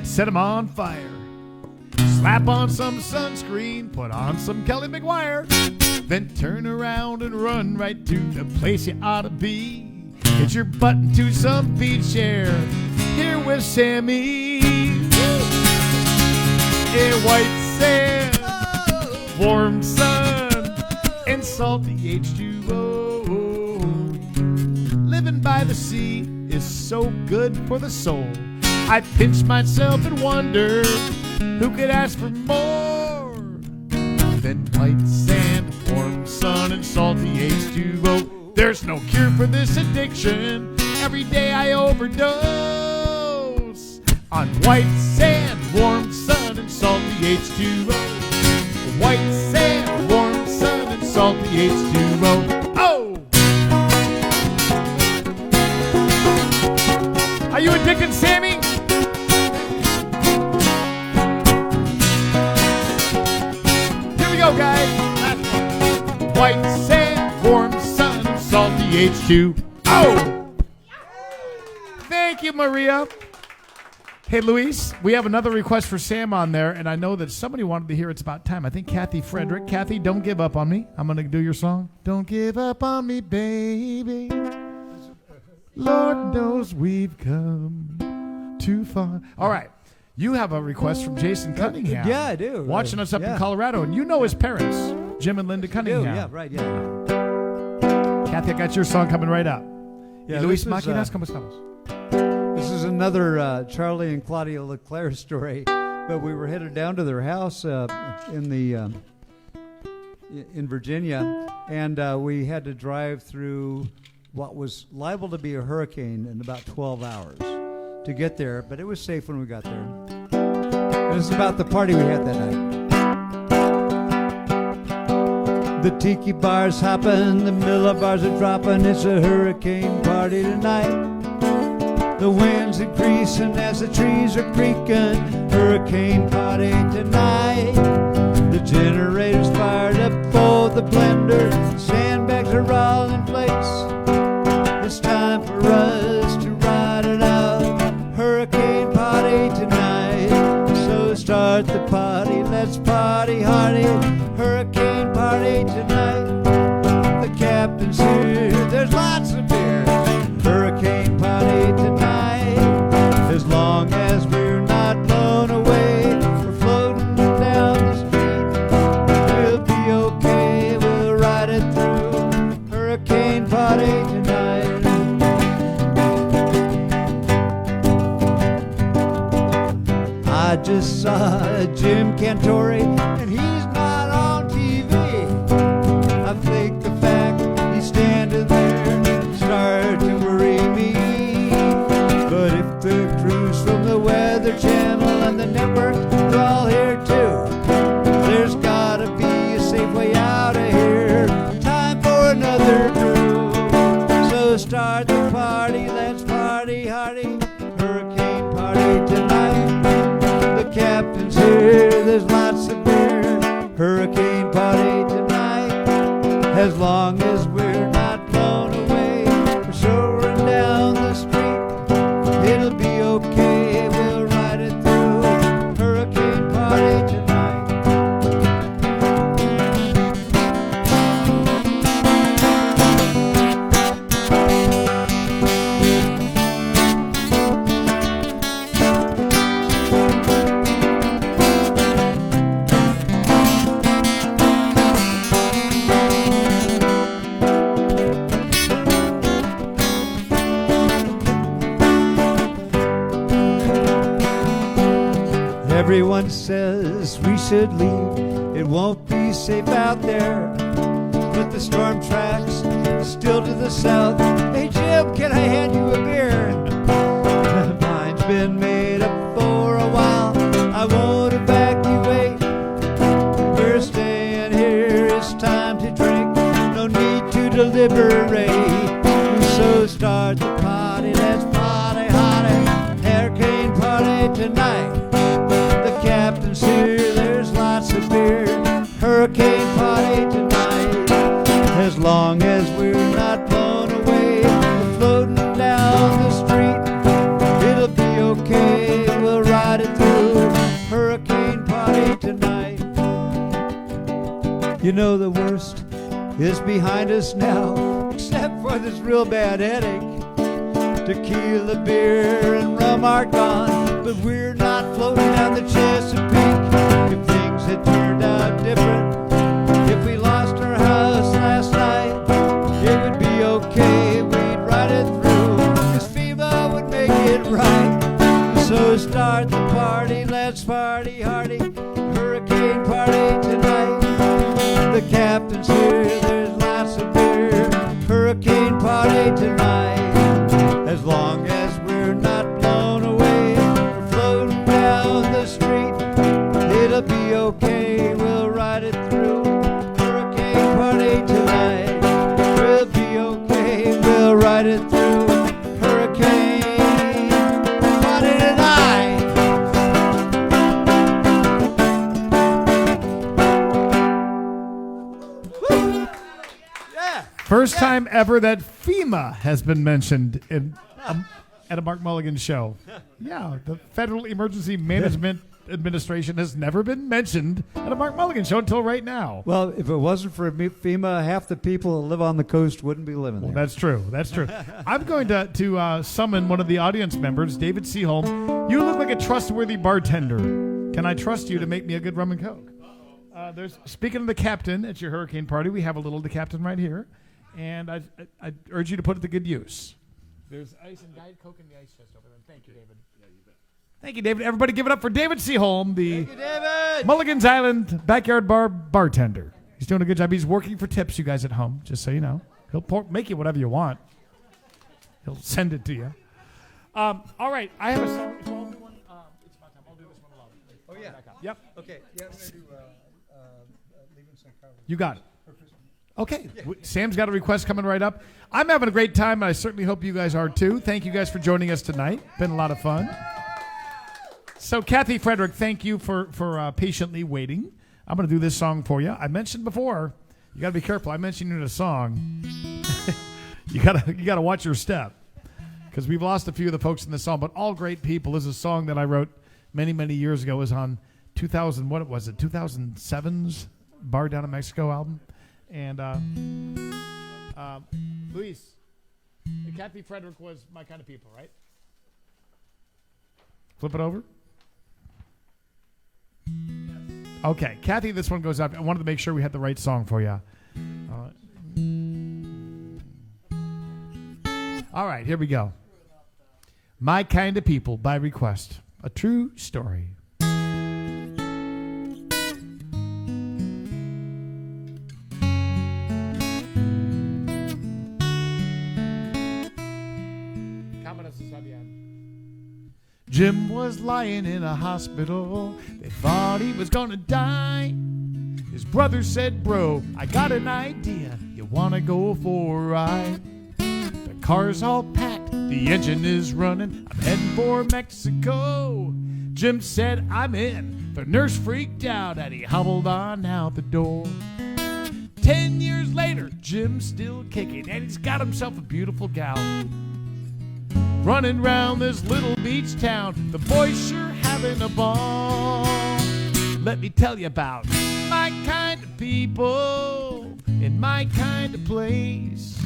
Speaker 1: set them on fire. Slap on some sunscreen, put on some Kelly McGuire. Then turn around and run right to the place you ought to be. Get your butt into some beach chair here with Sammy. A white sand, warm sun and salty H2O. Living by the sea is so good for the soul. I pinch myself and wonder who could ask for more than white sand, warm sun, and salty H2O. There's no cure for this addiction. Every day I overdose on white sand, warm sun, and salty H2O. White sand, warm sun, and salty H2O. Oh! Are you addicted, Sammy? Here we go, guys. White sand, warm sun, and salty H2O. Thank you, Maria. Hey, Luis, we have another request for Sam on there, and I know that somebody wanted to hear It's About Time. I think Kathy Frederick. Kathy, don't give up on me. I'm going to do your song. Don't give up on me, baby. Lord knows we've come too far. All right. You have a request from Jason Cunningham.
Speaker 3: Yeah, I do.
Speaker 1: Watching us up in
Speaker 3: Yeah.
Speaker 1: Colorado, and you know his parents, Jim and Linda Cunningham.
Speaker 3: Yeah, right, yeah.
Speaker 1: Kathy, I got your song coming right up.
Speaker 3: Yeah,
Speaker 1: Luis
Speaker 3: this is,
Speaker 1: Máquinas, ¿cómo estamos?
Speaker 3: This is another Charlie and Claudia LeClaire story, but we were headed down to their house in Virginia, and we had to drive through what was liable to be a hurricane in about 12 hours to get there, but it was safe when we got there. It was about the party we had that night. The tiki bar's hopping, the Miller bars are dropping, it's a hurricane party tonight. The wind's increasing as the trees are creaking, hurricane party tonight. The generator's fired up for the blender, sandbags are all in place. It's time for us to ride it out, hurricane party tonight. So start the party, let's party hardy, hurricane party tonight. The captain's here, there's lots of beer, hurricane party tonight. As long as we're not blown away, we're floating down the street. We'll be okay, we'll ride it through, hurricane party tonight. I just saw Jim Cantori, and he's not on TV. I think the fact he's standing there started to worry me. But if the crews from the Weather Channel and the network are all here too, there's gotta be a safe way out of here. Time for another crew. So start the party, let's party hardy, hurricane party tonight. The captain's here, there's lots of beer, hurricane party tonight. As long as we're not blown away, we're soaring down the street. It'll be okay, we'll ride it through, hurricane party tonight. Everyone says we should leave, it won't be safe out there. But the storm tracks still to the south. Hey Jim, can I hand you a beer? Mine's been made up for a while, I won't evacuate. We're staying here, it's time to drink, no need to deliberate. So start the party, let's party hardy, hurricane party tonight. The captain's here, there's lots of beer, hurricane party tonight. As long as we're not blown away, we're floating down the street. It'll be okay, we'll ride it through, hurricane party tonight. You know the worst is behind us now, except for this real bad headache. Tequila, beer, and rum are gone, but we're not floating down the Chesapeake. If things had turned out different, party, let's party hardy. Hurricane party tonight. The captain's here, there's lots of beer. Hurricane party tonight. As long as we're not blown away, we're floating down the street. It'll be okay, we'll ride it through. Hurricane party tonight. We'll be okay, we'll ride it through. Hurricane party tonight. Woo! Yeah.
Speaker 1: First time ever that FEMA has been mentioned at a Mark Mulligan show. Yeah, the Federal Emergency Management Administration has never been mentioned at a Mark Mulligan show until right now.
Speaker 3: Well, if it wasn't for FEMA, half the people that live on the coast wouldn't be living there.
Speaker 1: Well, that's true. That's true. I'm going to summon one of the audience members, David Seaholm. You look like a trustworthy bartender. Can I trust you to make me a good rum and coke? Speaking of the captain at your hurricane party, we have a little the captain right here, and I urge you to put it to good use. There's ice and Diet Coke in the ice chest over there. Thank you, David. Thank you, David. Everybody give it up for David Seaholm, the Mulligan's Island Backyard Bar bartender. He's doing a good job. He's working for tips, you guys at home, just so you know. He'll make you whatever you want. He'll send it to you. All right. I have a song. So I'll do one. It's my time. I'll do this one alone.
Speaker 3: Oh, yeah.
Speaker 1: Yep.
Speaker 3: Okay. Yeah, I'm going to do Leaving St. Carlos.
Speaker 1: You got it. Okay. Sam's got a request coming right up. I'm having a great time, and I certainly hope you guys are too. Thank you guys for joining us tonight. Been a lot of fun. So, Kathy Frederick, thank you for patiently waiting. I'm going to do this song for you. I mentioned before, you got to be careful. I mentioned you in a song. you got to watch your step, because we've lost a few of the folks in the song. But All Great People is a song that I wrote many, many years ago. It was on 2007's Bar Down in Mexico album. And Luis, Kathy Frederick was My Kind of People, right? Flip it over. Okay, Kathy, this one goes up. I wanted to make sure we had the right song for you. All right, here we go. My Kind of People by request. A true story. Jim was lying in a hospital. They thought he was gonna die. His brother said, bro, I got an idea. You wanna go for a ride? The car's all packed, the engine is running. I'm heading for Mexico. Jim said, I'm in. The nurse freaked out and he hobbled on out the door. 10 years later, Jim's still kicking, and he's got himself a beautiful gal. Running round this little beach town, the boys sure having a ball. Let me tell you about my kind of people in my kind of place,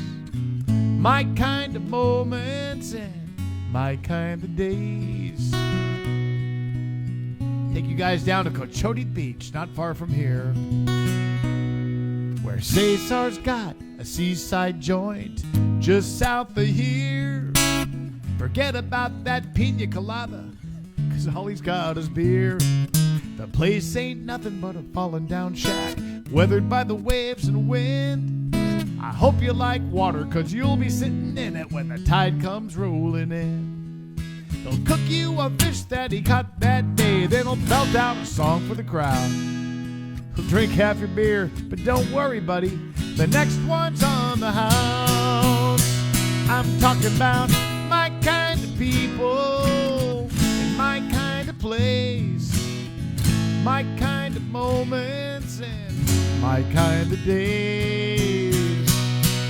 Speaker 1: my kind of moments and my kind of days. Take you guys down to Cochode Beach, not far from here, where Cesar's got a seaside joint just south of here. Forget about that pina colada, 'cause all he's got is beer. The place ain't nothing but a fallen down shack, weathered by the waves and wind. I hope you like water, 'cause you'll be sitting in it when the tide comes rolling in. He'll cook you a fish that he caught that day, then he'll belt out a song for the crowd. He'll drink half your beer, but don't worry, buddy, the next one's on the house. I'm talking about my kind of people in my kind of place, my kind of moments and my kind of days.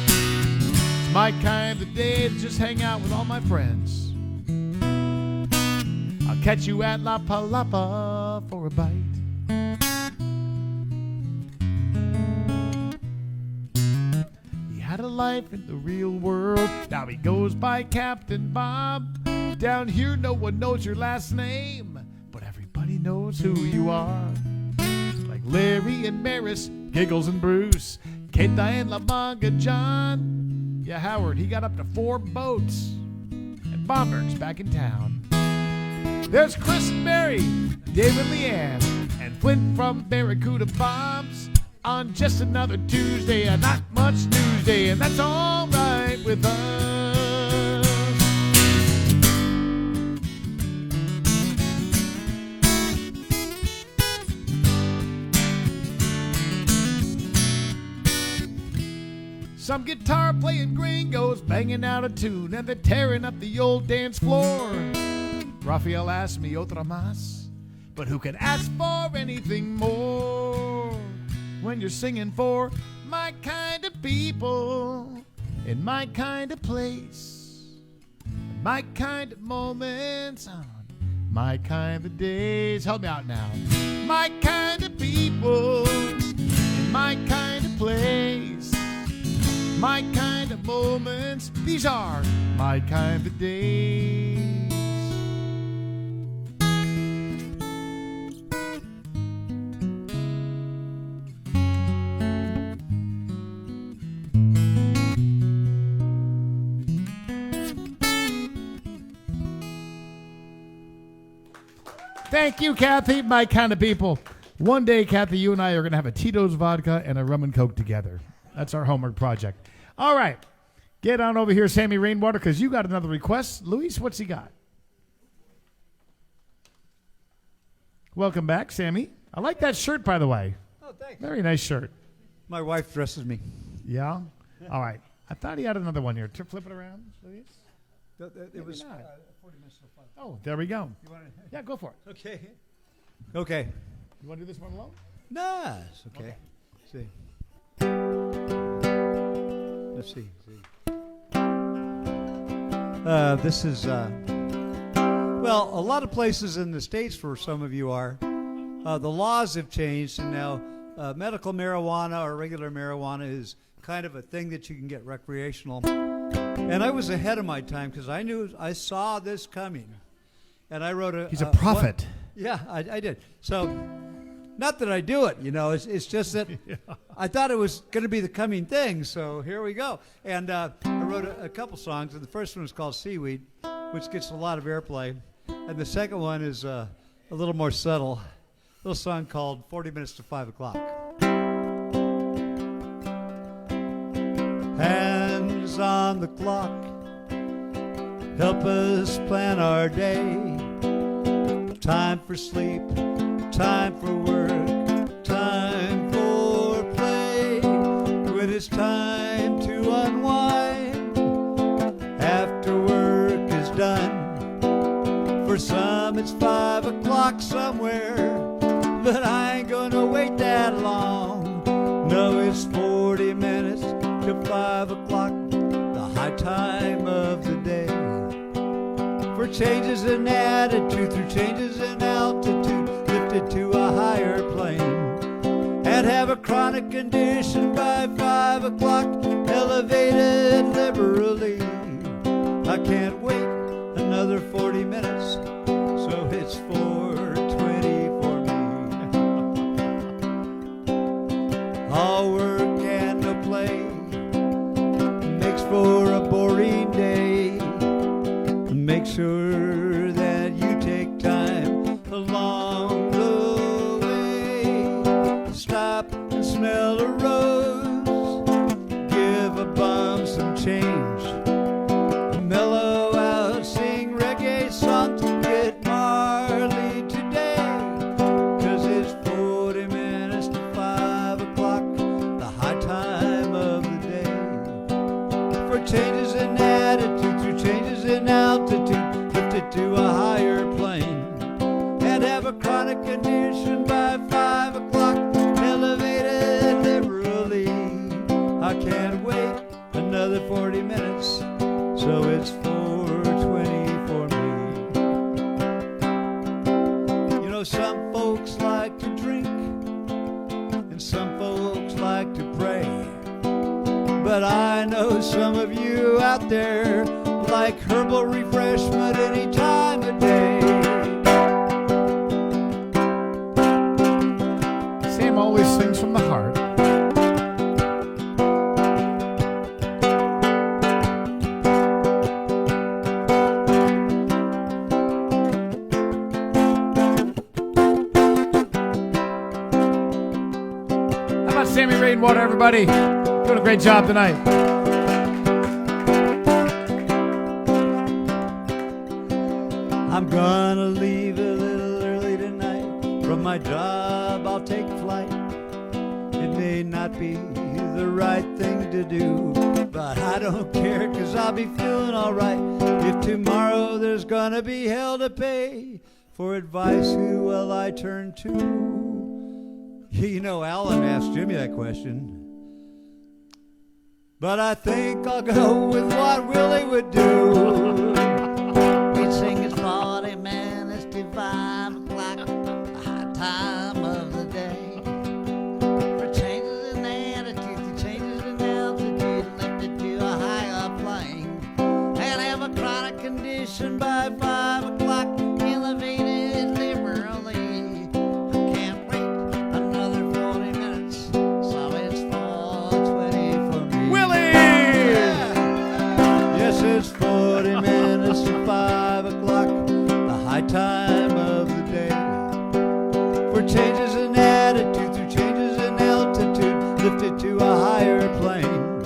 Speaker 1: It's my kind of day to just hang out with all my friends. I'll catch you at La Palapa for a bite. Had a life in the real world. Now he goes by Captain Bob. Down here no one knows your last name, but everybody knows who you are. Like Larry and Maris, Giggles and Bruce, Keita and La Manga John. Yeah, Howard, he got up to 4 boats. And Bomberg's back in town. There's Chris and Mary, David, Leanne, and Flint from Barracuda Farms on just another Tuesday, and not much Tuesday, and that's all right with us. Some guitar playing gringos banging out a tune, and they're tearing up the old dance floor. Rafael asked me otra más, but who can ask for anything more when you're singing for my kind of people, in my kind of place, my kind of moments, on my kind of days. Help me out now. My kind of people, in my kind of place, my kind of moments. These are my kind of days. Thank you, Kathy, my kind of people. One day, Kathy, you and I are going to have a Tito's vodka and a rum and coke together. That's our homework project. All right. Get on over here, Sammy Rainwater, because you got another request. Luis, what's he got? Welcome back, Sammy. I like that shirt, by the way.
Speaker 3: Oh, thanks.
Speaker 1: Very nice shirt.
Speaker 3: My wife dresses me.
Speaker 1: Yeah? All right. I thought he had another one here. Flip it around, Luis.
Speaker 3: It was
Speaker 1: not.
Speaker 3: 40 minutes till 5.
Speaker 1: Oh, there we go.
Speaker 3: You want to?
Speaker 1: Yeah, go for it.
Speaker 3: Okay. Okay.
Speaker 1: You want to do this one alone?
Speaker 3: Nah, it's okay. See. Let's see. This is, well, a lot of places in the States, for some of you are, the laws have changed, and now medical marijuana or regular marijuana is kind of a thing that you can get recreational. And I was ahead of my time because I saw this coming. And I wrote a...
Speaker 1: He's a prophet.
Speaker 3: Yeah, I did. So, not that I do it, it's just that I thought it was going to be the coming thing, so here we go. And I wrote a couple songs, and the first one is called Seaweed, which gets a lot of airplay. And the second one is a little more subtle, a little song called 40 Minutes to 5 o'clock. Hands on the clock, help us plan our day. Time for sleep, time for work, time for play. When it's time to unwind, after work is done. For some it's 5 o'clock somewhere, but I ain't gonna wait that long. No, it's 40 minutes to 5 o'clock, the high time of the day. For changes in attitude through changes in altitude, lifted to a higher plane. And have a chronic condition by 5 o'clock, elevated liberally. I can't wait another 40 minutes, so it's 4:20 for me. All work and no play makes for a boring day. Make sure that you take time along the way. Stop and smell a rose, give a bum some change. Mellow out, sing reggae songs, get Marley today. 'Cause it's 40 minutes to 5 o'clock, the high time of the day. For changes in attitude through changes in altitude, lifted to a higher plane. And have a chronic condition by 5 o'clock, elevated liberally. I can't wait another 40 minutes, so it's 4:20 for me. Some folks like to drink, and some folks like to pray. But I know some of you out there like herbal refreshment any time of day.
Speaker 1: Sam always sings from the heart. Sammy Rainwater, everybody. Doing a great job tonight.
Speaker 3: I'm gonna leave a little early tonight. From my job, I'll take flight. It may not be the right thing to do, but I don't care, 'cause I'll be feeling alright. If tomorrow there's gonna be hell to pay, for advice who will I turn to? You know, Alan asked Jimmy that question. But I think I'll go with what Willie would do. We'd sing it's 40 minutes to 5 o'clock, the high time of the day. For changes in attitude, changes in altitude, lifted to a higher plane. And have a chronic condition by 5 o'clock, elevated liberally. I can't wait another 40 minutes, so it's 4:20 for me.
Speaker 1: Willie!
Speaker 3: Yes, it's 40 minutes to 5 o'clock, the high time of the day. For changes in attitude, through changes in altitude, lifted to a higher plane.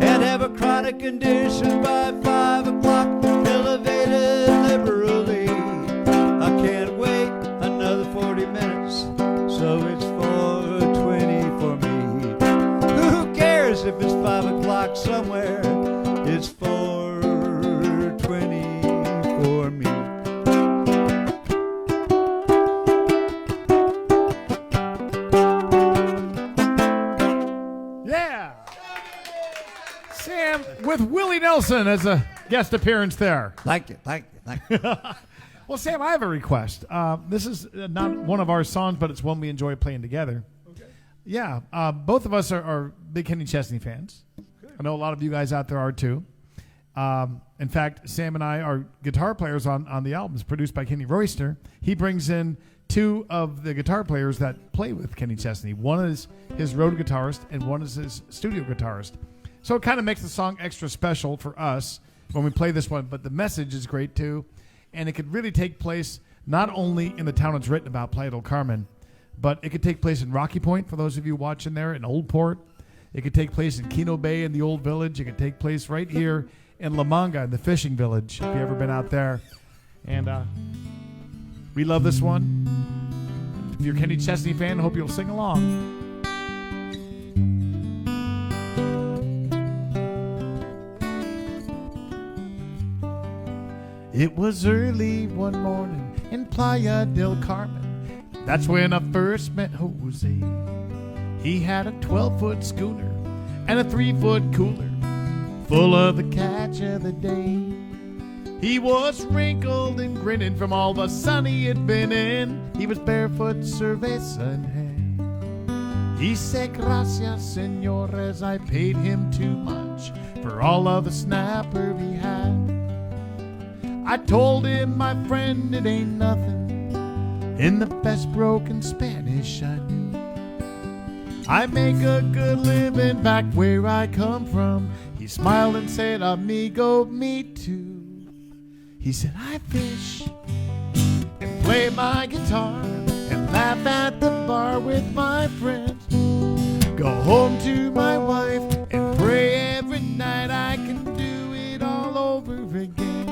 Speaker 3: And have a chronic condition by 5 o'clock, elevated liberally. I can't wait another 40 minutes, so it's 4:20 for me. Who cares if it's 5 o'clock somewhere? It's 4:20 for me.
Speaker 1: Yeah. Sam with Willie Nelson as a guest appearance there.
Speaker 3: Thank you, thank you, thank you.
Speaker 1: Well, Sam, I have a request. This is not one of our songs, but it's one we enjoy playing together. Okay. Yeah, both of us are big Kenny Chesney fans. Good. I know a lot of you guys out there are too. In fact, Sam and I are guitar players on the albums produced by Kenny Royster. He brings in two of the guitar players that play with Kenny Chesney. One is his road guitarist and one is his studio guitarist. So it kind of makes the song extra special for us when we play this one, but the message is great too. And it could really take place not only in the town it's written about, Playa del Carmen, but it could take place in Rocky Point, for those of you watching there, in Old Port. It could take place in Keno Bay in the Old Village. It could take place right here in La Manga in the fishing village, if you've ever been out there. And we love this one. If you're a Kenny Chesney fan, I hope you'll sing along. It was early one morning in Playa del Carmen. That's when I first met Jose. He had a 12-foot schooner and a 3-foot cooler full of the catch of the day. He was wrinkled and grinning from all the sun he had been in. He was barefoot, cerveza in hand. He said, gracias, señores, I paid him too much for all of the snapper he had. I told him, my friend, it ain't nothing in the best broken Spanish I knew. I make a good living back where I come from. He smiled and said, amigo, me too. He said, I fish and play my guitar and laugh at the bar with my friends. Go home to my wife and pray every night I can do it all over again.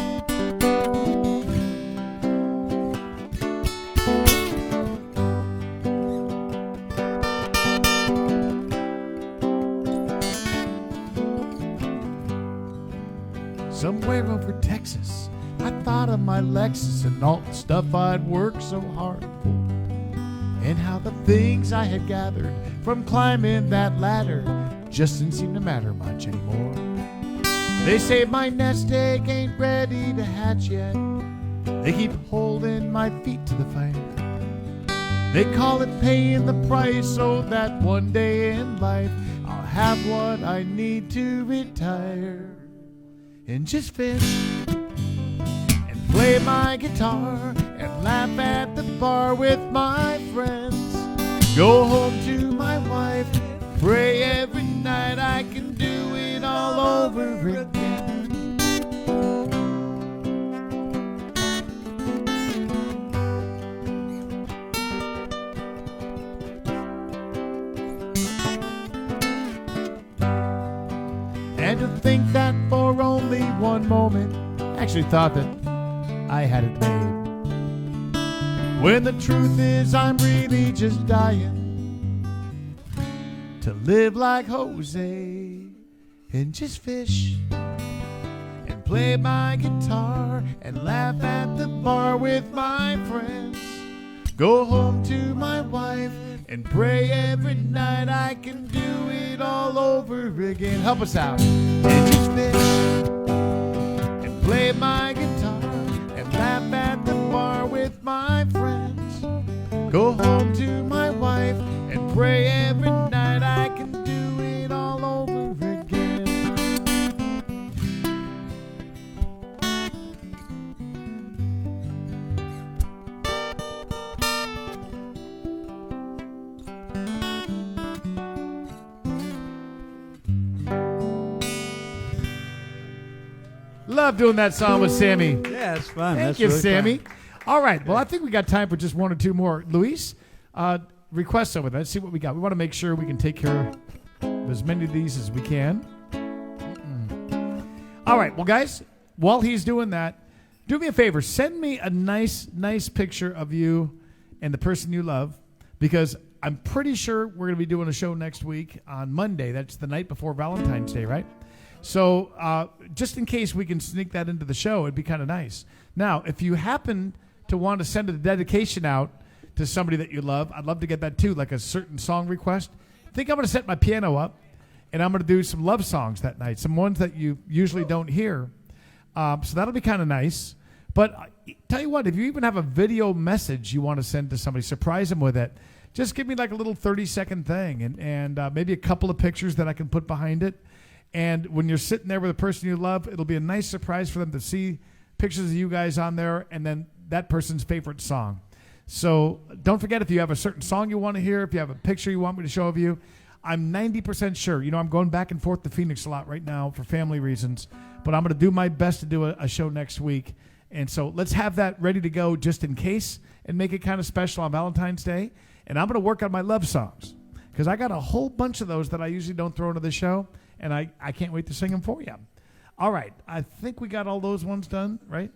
Speaker 1: Somewhere over Texas, I thought of my Lexus and all the stuff I'd worked so hard for, and how the things I had gathered from climbing that ladder just didn't seem to matter much anymore. They say my nest egg ain't ready to hatch yet. They keep holding my feet to the fire. They call it paying the price so that one day in life I'll have what I need to retire. And just fish and play my guitar and laugh at the bar with my friends. Go home to my wife, pray every night I can do it all over again. to think that for only one moment, I actually thought that I had it made. When the truth is I'm really just dying to live like Jose and just fish and play my guitar and laugh at the bar with my friends. Go home to my wife and pray every night I can do it all over again. Help us out. And just fish and play my guitar and laugh at the bar with my friends. Go home to my wife and pray every night I can do it all over again. Love doing that song with Sammy.
Speaker 3: Yeah, it's fun.
Speaker 1: Thank
Speaker 3: That's
Speaker 1: you,
Speaker 3: really
Speaker 1: Sammy.
Speaker 3: fun.
Speaker 1: All right. Well, I think we got time for just one or two more. Luis, requests over there. Let's see what we got. We want to make sure we can take care of as many of these as we can. All right. Well, guys, while he's doing that, do me a favor. Send me a nice picture of you and the person you love, because I'm pretty sure we're going to be doing a show next week on Monday. That's the night before Valentine's Day, right? So just in case we can sneak that into the show, it'd be kind of nice. Now, if you happen to want to send a dedication out to somebody that you love, I'd love to get that too, like a certain song request. I think I'm going to set my piano up, and I'm going to do some love songs that night, some ones that you usually don't hear. So that'll be kind of nice. But tell you what, if you even have a video message you want to send to somebody, surprise them with it. Just give me like a little 30-second thing and maybe a couple of pictures that I can put behind it. And when you're sitting there with a person you love, it'll be a nice surprise for them to see pictures of you guys on there and then that person's favorite song. So don't forget, if you have a certain song you want to hear, if you have a picture you want me to show of you, I'm 90% sure. You know, I'm going back and forth to Phoenix a lot right now for family reasons, but I'm going to do my best to do a show next week. And so let's have that ready to go just in case and make it kind of special on Valentine's Day. And I'm going to work on my love songs because I got a whole bunch of those that I usually don't throw into the show. And I can't wait to sing them for you. All right. I think we got all those ones done, right?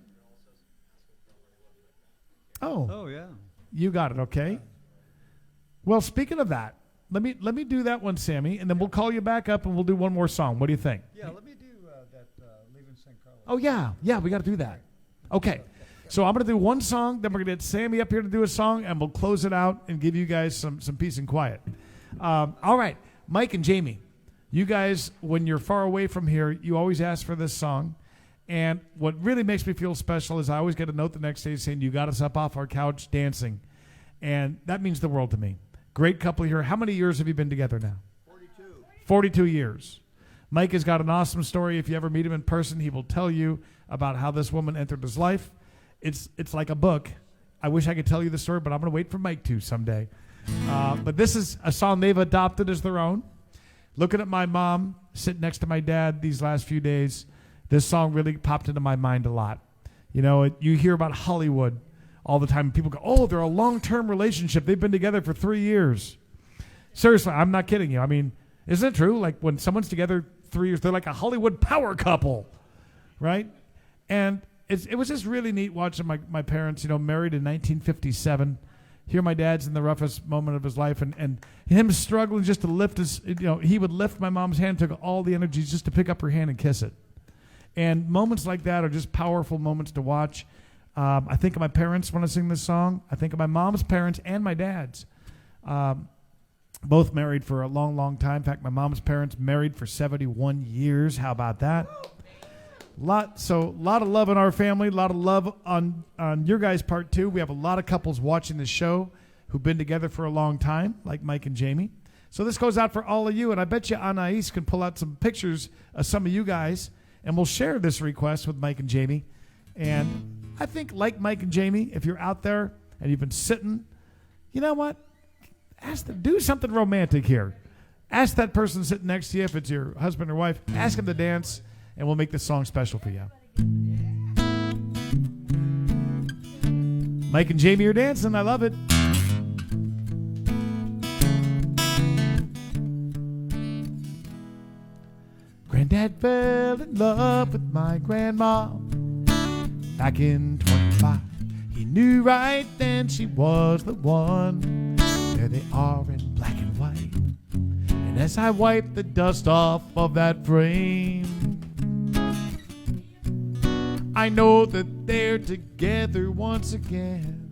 Speaker 3: Oh, yeah.
Speaker 1: You got it, okay. Well, speaking of that, let me do that one, Sammy, and then we'll call you back up and we'll do one more song. What do you think?
Speaker 3: Yeah, let me do that Leaving St. Carlos.
Speaker 1: Oh, yeah, we got to do that. Okay. So I'm going to do one song, then we're going to get Sammy up here to do a song, and we'll close it out and give you guys some peace and quiet. All right. Mike and Jamie. You guys, when you're far away from here, you always ask for this song. And what really makes me feel special is I always get a note the next day saying, you got us up off our couch dancing. And that means the world to me. Great couple here. How many years have you been together now? 42 years. Mike has got an awesome story. If you ever meet him in person, he will tell you about how this woman entered his life. It's like a book. I wish I could tell you the story, but I'm going to wait for Mike to someday. But this is a song they've adopted as their own. Looking at my mom sitting next to my dad these last few days, this song really popped into my mind a lot. You know, you hear about Hollywood all the time. People go, oh, they're a long-term relationship. They've been together for 3 years. Seriously, I'm not kidding you. I mean, isn't it true? Like when someone's together 3 years, they're like a Hollywood power couple, right? And it was just really neat watching my parents, you know, married in 1957. Here my dad's in the roughest moment of his life, and him struggling just to lift his, you know, he would lift my mom's hand, took all the energy just to pick up her hand and kiss it. And moments like that are just powerful moments to watch. I think of my parents when I sing this song. I think of my mom's parents and my dad's. Both married for a long, long time. In fact, my mom's parents married for 71 years. How about that? Lot of love in our family, a lot of love on your guys' part too. We have a lot of couples watching this show who've been together for a long time, like Mike and Jamie. So this goes out for all of you, and I bet you Anais can pull out some pictures of some of you guys, and we'll share this request with Mike and Jamie. And I think, like Mike and Jamie, if you're out there and you've been sitting, you know what? Do something romantic here. Ask that person sitting next to you, if it's your husband or wife, ask them to dance. And we'll make this song special for you. Mike and Jamie are dancing. I love it. Granddad fell in love with my grandma back in 25. He knew right then she was the one. There they are in black and white. And as I wipe the dust off of that frame, I know that they're together once again.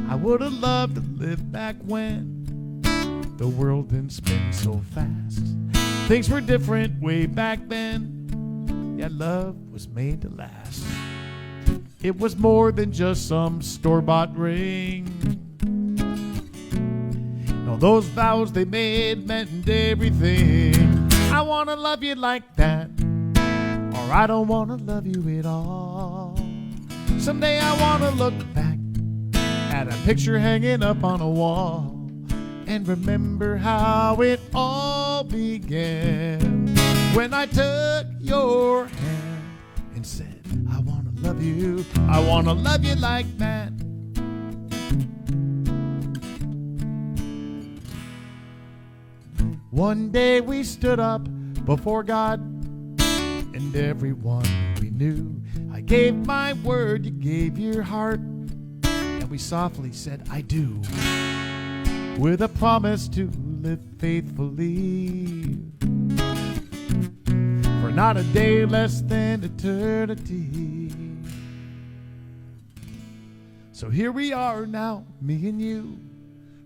Speaker 1: I would have loved to live back when the world didn't spin so fast. Things were different way back then. Yeah, love was made to last. It was more than just some store-bought ring. No, those vows they made meant everything. I want to love you like that, or I don't want to love you at all. Someday I want to look back at a picture hanging up on a wall and remember how it all began. When I took your hand and said, I want to love you, I want to love you like that. One day we stood up before God and everyone we knew. I gave my word, you gave your heart, and we softly said, I do, with a promise to live faithfully for not a day less than eternity. So here we are now, me and you,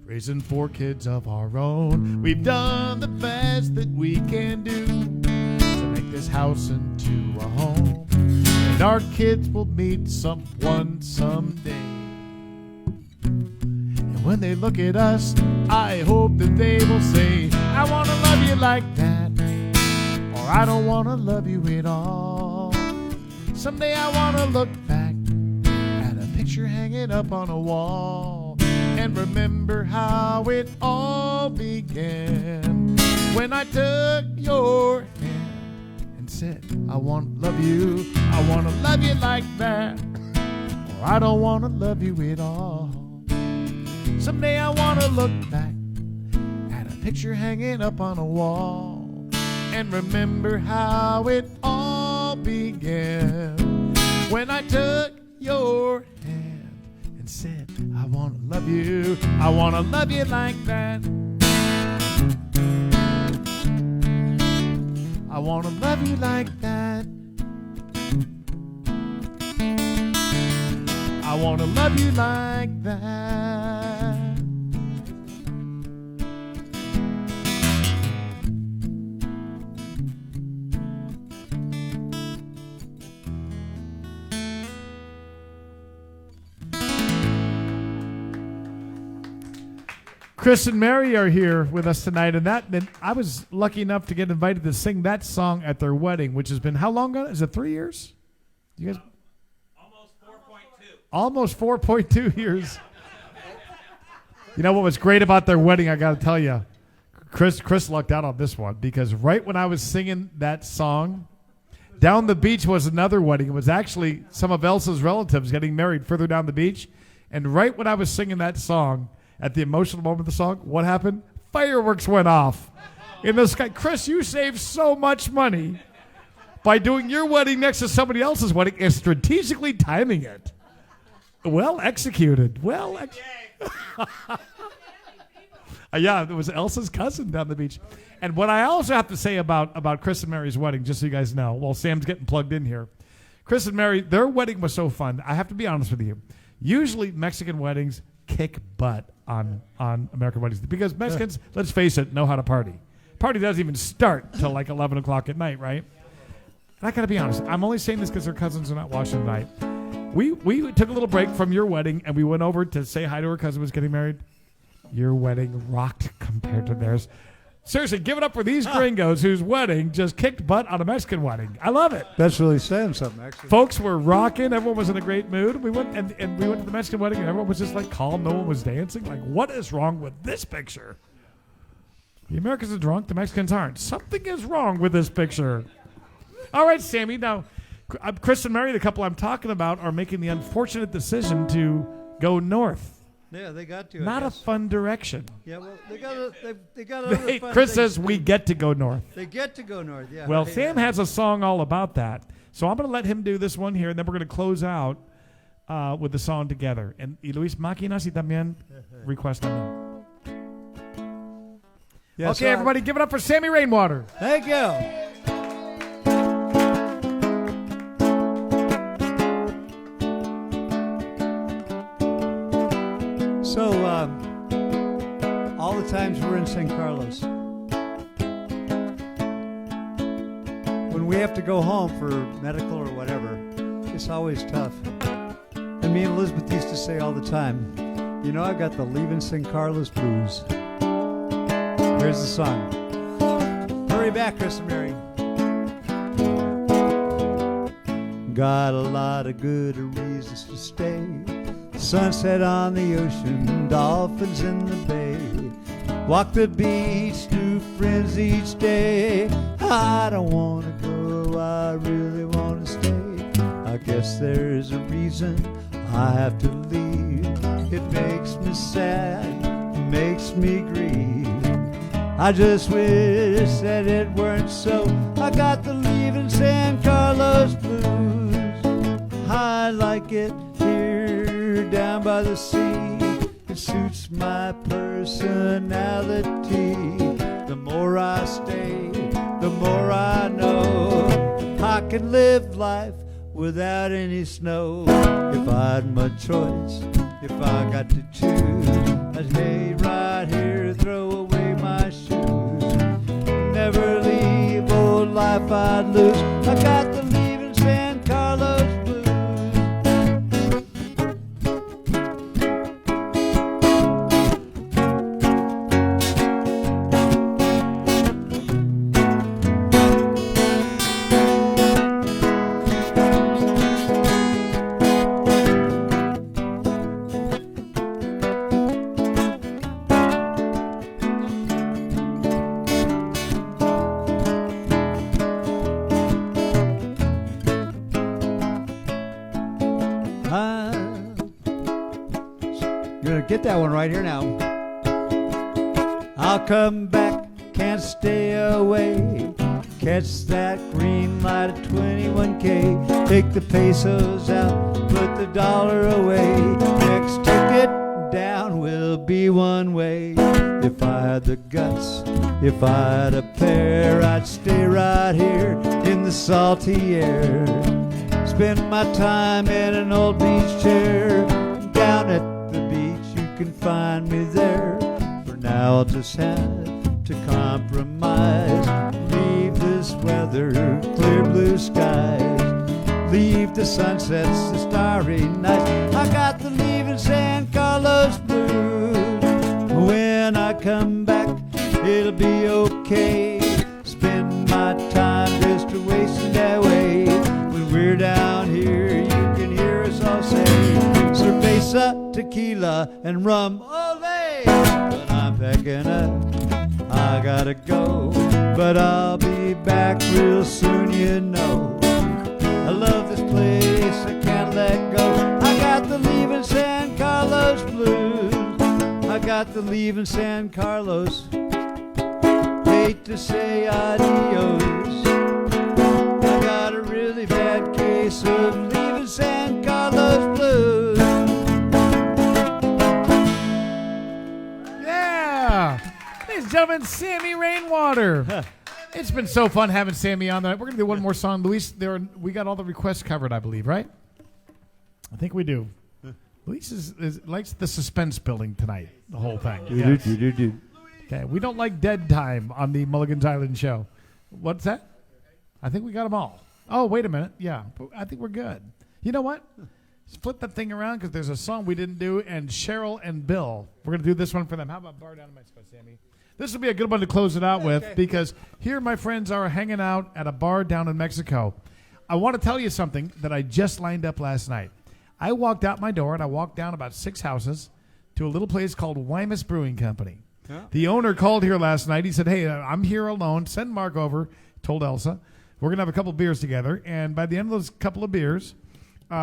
Speaker 1: raising 4 kids of our own. We've done the best that we can do to make this house into a home, and our kids will meet someone someday. And when they look at us, I hope that they will say, I want to love you like that, or I don't want to love you at all. Someday I want to look back at a picture hanging up on a wall and remember how it all began. When I took your hand and said, I want to love you, I want to love you like that, or I don't want to love you at all. Someday I want to look back at a picture hanging up on a wall and remember how it all began. When I took your hand and said, I want to love you, I want to love you like that. I want to love you like that. I want to love you like that. Chris and Mary are here with us tonight, and I was lucky enough to get invited to sing that song at their wedding, which has been how long ago? Is it 3 years? You guys? Almost 4.2 years. You know what was great about their wedding? I got to tell you, Chris lucked out on this one, because right when I was singing that song, down the beach was another wedding. It was actually some of Elsa's relatives getting married further down the beach, and right when I was singing that song, at the emotional moment of the song, what happened? Fireworks went off in the sky. Chris, you saved so much money by doing your wedding next to somebody else's wedding and strategically timing it. Well executed. Yeah, it was Elsa's cousin down the beach. And what I also have to say about Chris and Mary's wedding, just so you guys know, while Sam's getting plugged in here, Chris and Mary, their wedding was so fun. I have to be honest with you. Usually Mexican weddings kick butt on American weddings, because Mexicans, let's face it, know how to party. Party doesn't even start till like 11 o'clock at night, right? And I got to be honest. I'm only saying this because their cousins are not watching tonight. We took a little break from your wedding, and we went over to say hi to her cousin who was getting married. Your wedding rocked compared to theirs. Seriously, give it up for these gringos whose wedding just kicked butt on a Mexican wedding. I love it.
Speaker 3: That's really saying something, actually.
Speaker 1: Folks were rocking. Everyone was in a great mood. We went and we went to the Mexican wedding, and everyone was just like calm. No one was dancing. Like, what is wrong with this picture? The Americans are drunk. The Mexicans aren't. Something is wrong with this picture. All right, Sammy. Now, Chris and Mary, the couple I'm talking about, are making the unfortunate decision to go north
Speaker 3: Yeah, they got to.
Speaker 1: Not
Speaker 3: I
Speaker 1: a
Speaker 3: guess.
Speaker 1: fun direction.
Speaker 3: Yeah, well, they got other
Speaker 1: Hey,
Speaker 3: fun
Speaker 1: Chris
Speaker 3: things
Speaker 1: says
Speaker 3: to
Speaker 1: we
Speaker 3: do.
Speaker 1: get to go north.
Speaker 3: They get to go north. Yeah.
Speaker 1: Well,
Speaker 3: Hey,
Speaker 1: Sam has a song all about that. So I'm going to let him do this one here, and then we're going to close out with the song together. And y Luis Máquinas y también request también.
Speaker 3: Yeah,
Speaker 1: Okay,
Speaker 3: so
Speaker 1: everybody, give it up for Sammy Rainwater.
Speaker 3: Thank you. So, all the times we're in San Carlos, when we have to go home for medical or whatever, it's always tough. And me and Elizabeth used to say all the time, you know, I got the leaving San Carlos blues. Here's the song. Hurry back, Chris and Mary. Got a lot of good reasons to stay. Sunset on the ocean, dolphins in the bay. Walk the beach, new friends each day. I don't want to go, I really want to stay. I guess there's a reason I have to leave. It makes me sad, makes me grieve. I just wish that it weren't so. I got the leaving San Carlos blues. I like it here down by the sea. It suits my personality. The more I stay, the more I know I can live life without any snow. If I had my choice, if I got to choose, I'd stay right here, throw away my shoes. Never leave, old life I'd lose. I got the leaving San Carlos blues. You're gonna get that one right here now. I'll come back, can't stay away. Catch that green light at 21K. Take the pesos out, put the dollar away. Next ticket down will be one way. If I had the guts, if I had a pair, I'd stay right here in the salty air. Spend my time in an old beach chair. Down at the beach, you can find me there. For now, I'll just have to compromise. Leave this weather, clear blue skies. Leave the sunsets, the starry nights. I got the leaving San Carlos blues. When I come back, it'll be okay. Spend my time just a wasting that way. When we're down here, you can hear us all say cerveza, tequila, and rum, ole! But I'm packing up, I gotta go. But I'll be back real soon, you know. I love this place, I can't let go. I got the leaving San Carlos blues. I got the leaving San Carlos. Hate to say adios. I got a really bad case of leaving San Carlos blues.
Speaker 1: Yeah. Ladies and gentlemen, Sammy Rainwater. It's been so fun having Sammy on tonight. We're going to do one more song. Luis, we got all the requests covered, I believe, right? I think we do. Luis likes the suspense building tonight, the whole thing. Yes. Okay, we don't like dead time on the Mulligan's Island show. What's that? I think we got them all. Oh, wait a minute. Yeah, I think we're good. You know what? Let's flip that thing around because there's a song we didn't do, and Cheryl and Bill, we're going to do this one for them. How about Bar Down in Mexico, Sammy? This will be a good one to close it out with because here my friends are hanging out at a bar down in Mexico. I want to tell you something that I just lined up last night. I walked out my door and I walked down about 6 houses to a little place called Wymus Brewing Company. Yeah. The owner called here last night. He said, hey, I'm here alone. Send Mark over. Told Elsa. We're going to have a couple of beers together. And by the end of those couple of beers,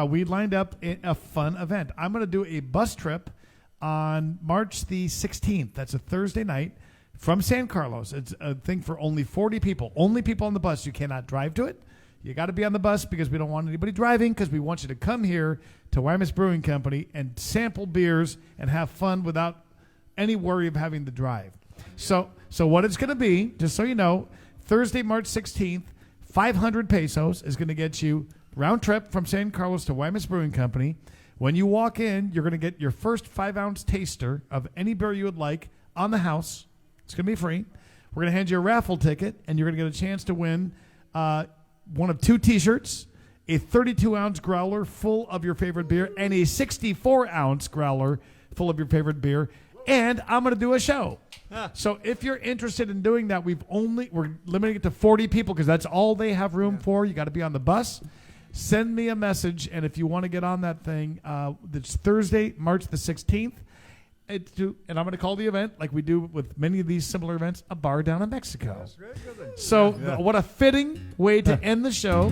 Speaker 1: we lined up a fun event. I'm going to do a bus trip on March the 16th. That's a Thursday night from San Carlos. It's a thing for only 40 people. Only people on the bus. You cannot drive to it. You got to be on the bus because we don't want anybody driving, because we want you to come here to Wymus Brewing Company and sample beers and have fun without any worry of having to drive. So what it's going to be, just so you know, Thursday, March 16th, 500 pesos is going to get you round trip from San Carlos to Wymus Brewing Company. When you walk in, you're going to get your first 5-ounce taster of any beer you would like on the house. It's going to be free. We're going to hand you a raffle ticket, and you're going to get a chance to win one of 2 T-shirts, a 32-ounce growler full of your favorite beer, and a 64-ounce growler full of your favorite beer. And I'm going to do a show. So if you're interested in doing that, we're limiting it to 40 people because that's all they have room for. You got to be on the bus. Send me a message, and if you want to get on that thing, it's Thursday, March the 16th. And I'm going to call the event, like we do with many of these similar events, a bar down in Mexico. So what a fitting way to end the show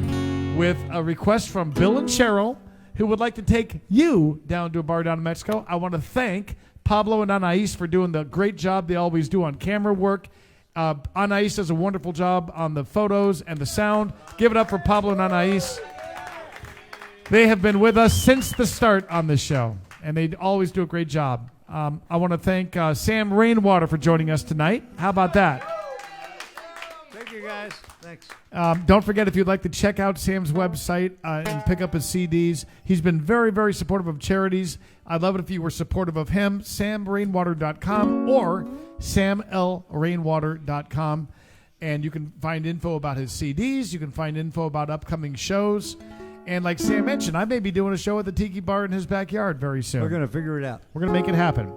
Speaker 1: with a request from Bill and Cheryl, who would like to take you down to a bar down in Mexico. I want to thank Pablo and Anais for doing the great job they always do on camera work. Anais does a wonderful job on the photos and the sound. Give it up for Pablo and Anais. They have been with us since the start on this show, and they always do a great job. I want to thank Sam Rainwater for joining us tonight. How about that?
Speaker 3: Thank you, guys. Thanks.
Speaker 1: Don't forget, if you'd like to check out Sam's website and pick up his CDs, he's been very, very supportive of charities. I'd love it if you were supportive of him. SamRainwater.com or SamLRainwater.com. And you can find info about his CDs. You can find info about upcoming shows. And like Sam mentioned, I may be doing a show at the Tiki Bar in his backyard very soon.
Speaker 3: We're going to figure it out.
Speaker 1: We're going to make it happen.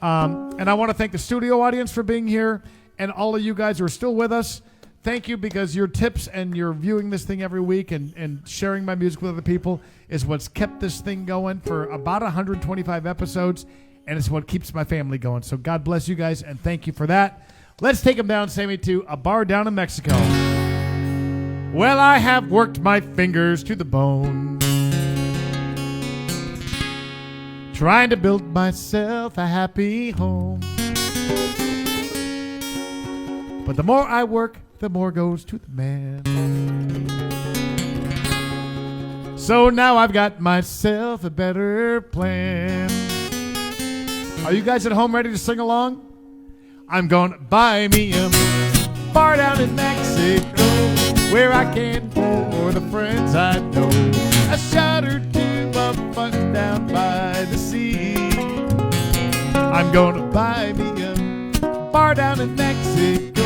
Speaker 1: And I want to thank the studio audience for being here, and all of you guys who are still with us. Thank you, because your tips and your viewing this thing every week and sharing my music with other people is what's kept this thing going for about 125 episodes, and it's what keeps my family going. So God bless you guys, and thank you for that. Let's take them down, Sammy, to a bar down in Mexico. Well, I have worked my fingers to the bone, trying to build myself a happy home. But the more I work, the more goes to the man. So now I've got myself a better plan. Are you guys at home ready to sing along? I'm gonna buy me a bar down in Mexico, where I can pour the friends I know a shot or two of fun down by the sea. I'm gonna buy me a bar down in Mexico.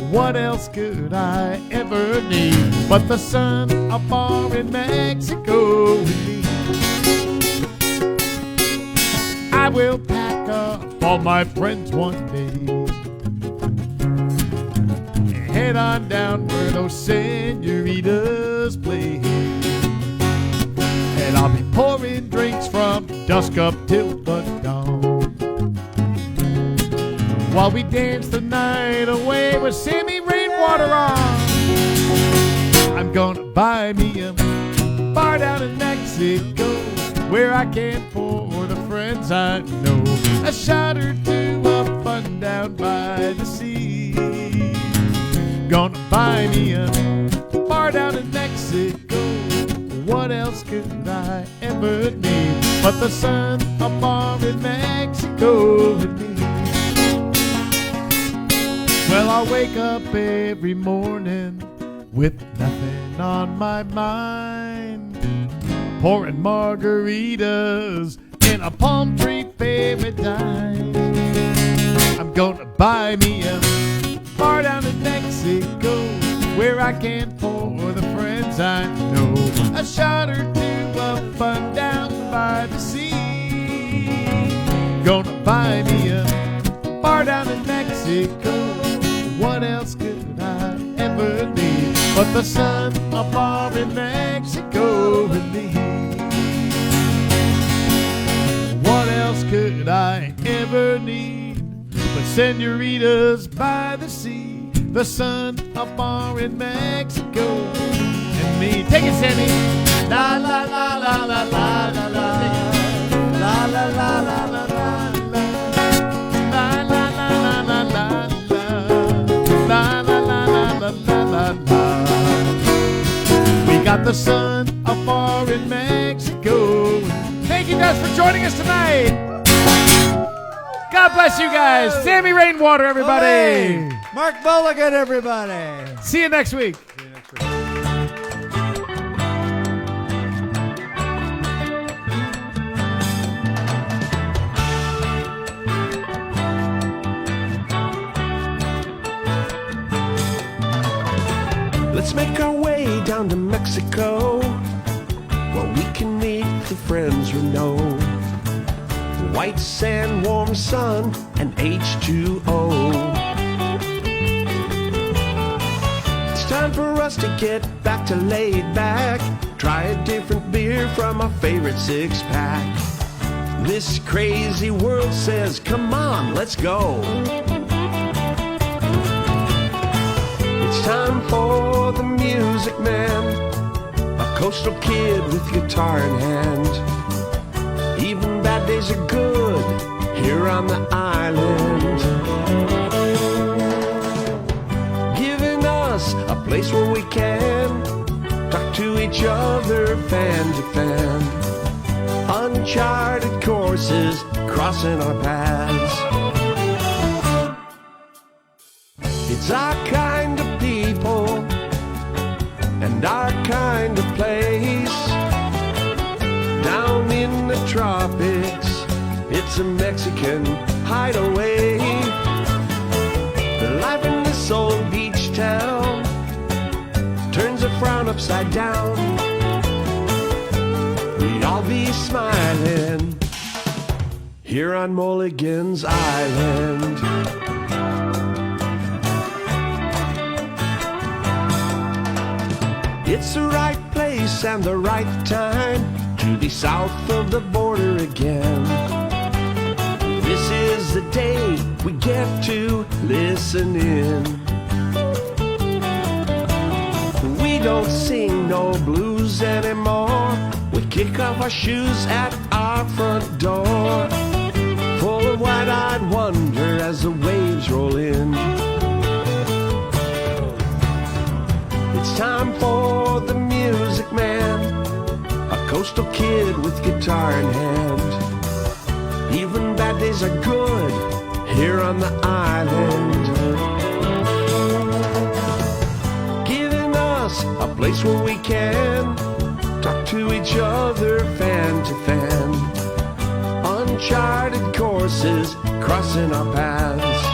Speaker 1: What else could I ever need but the sun, a bar in Mexico with me? I will pack up all my friends one day, head on down where those senoritas play, and I'll be pouring drinks from dusk up till the dawn, while we dance the night away with Sammy Rainwater on. I'm gonna buy me a bar down in Mexico, where I can pour the friends I know a shot or two of fun down by the sea. Gonna buy me a bar down in Mexico. What else could I ever need but the sun, a bar in Mexico with me? Well, I wake up every morning with nothing on my mind, pouring margaritas in a palm tree paradise. I'm gonna buy me a bar down in Mexico, where I can pour the friends I know a shot or two of fun down by the sea. Gonna buy me a bar down in Mexico. What else could I ever need but the sun, a bar in Mexico with me? What else could I ever need but senoritas by the sea, the sun, a bar in Mexico, and me? Take it, Sammy. La la la la la la la la la la la la la. the sun afar in Mexico. Thank you guys for joining us tonight. God bless you guys. Sammy Rainwater, everybody.
Speaker 3: Hey, Mark Mulligan, everybody.
Speaker 1: See you next week.
Speaker 2: Let's make our way down to Mexico, where we can meet the friends we know. White sand, warm sun, and H2O. It's time for us to get back to laid back. Try a different beer from our favorite six-pack. This crazy world says, come on, let's go. It's time for the music man, a coastal kid with guitar in hand. Even bad days are good here on the island, giving us a place where we can talk to each other fan to fan. Uncharted courses crossing our paths. It's our kind of people and our kind of place. Down in the tropics, it's a Mexican hideaway. Life in this old beach town turns a frown upside down. We'd all be smiling here on Mulligan's Island. It's the right place and the right time to be south of the border again. This is the day we get to listen in. We don't sing no blues anymore. We kick off our shoes at our front door, full of wide-eyed wonder as the waves roll in. It's time for the music man, a coastal kid with guitar in hand. Even bad days are good here on the island, giving us a place where we can talk to each other fan to fan. Uncharted courses crossing our paths.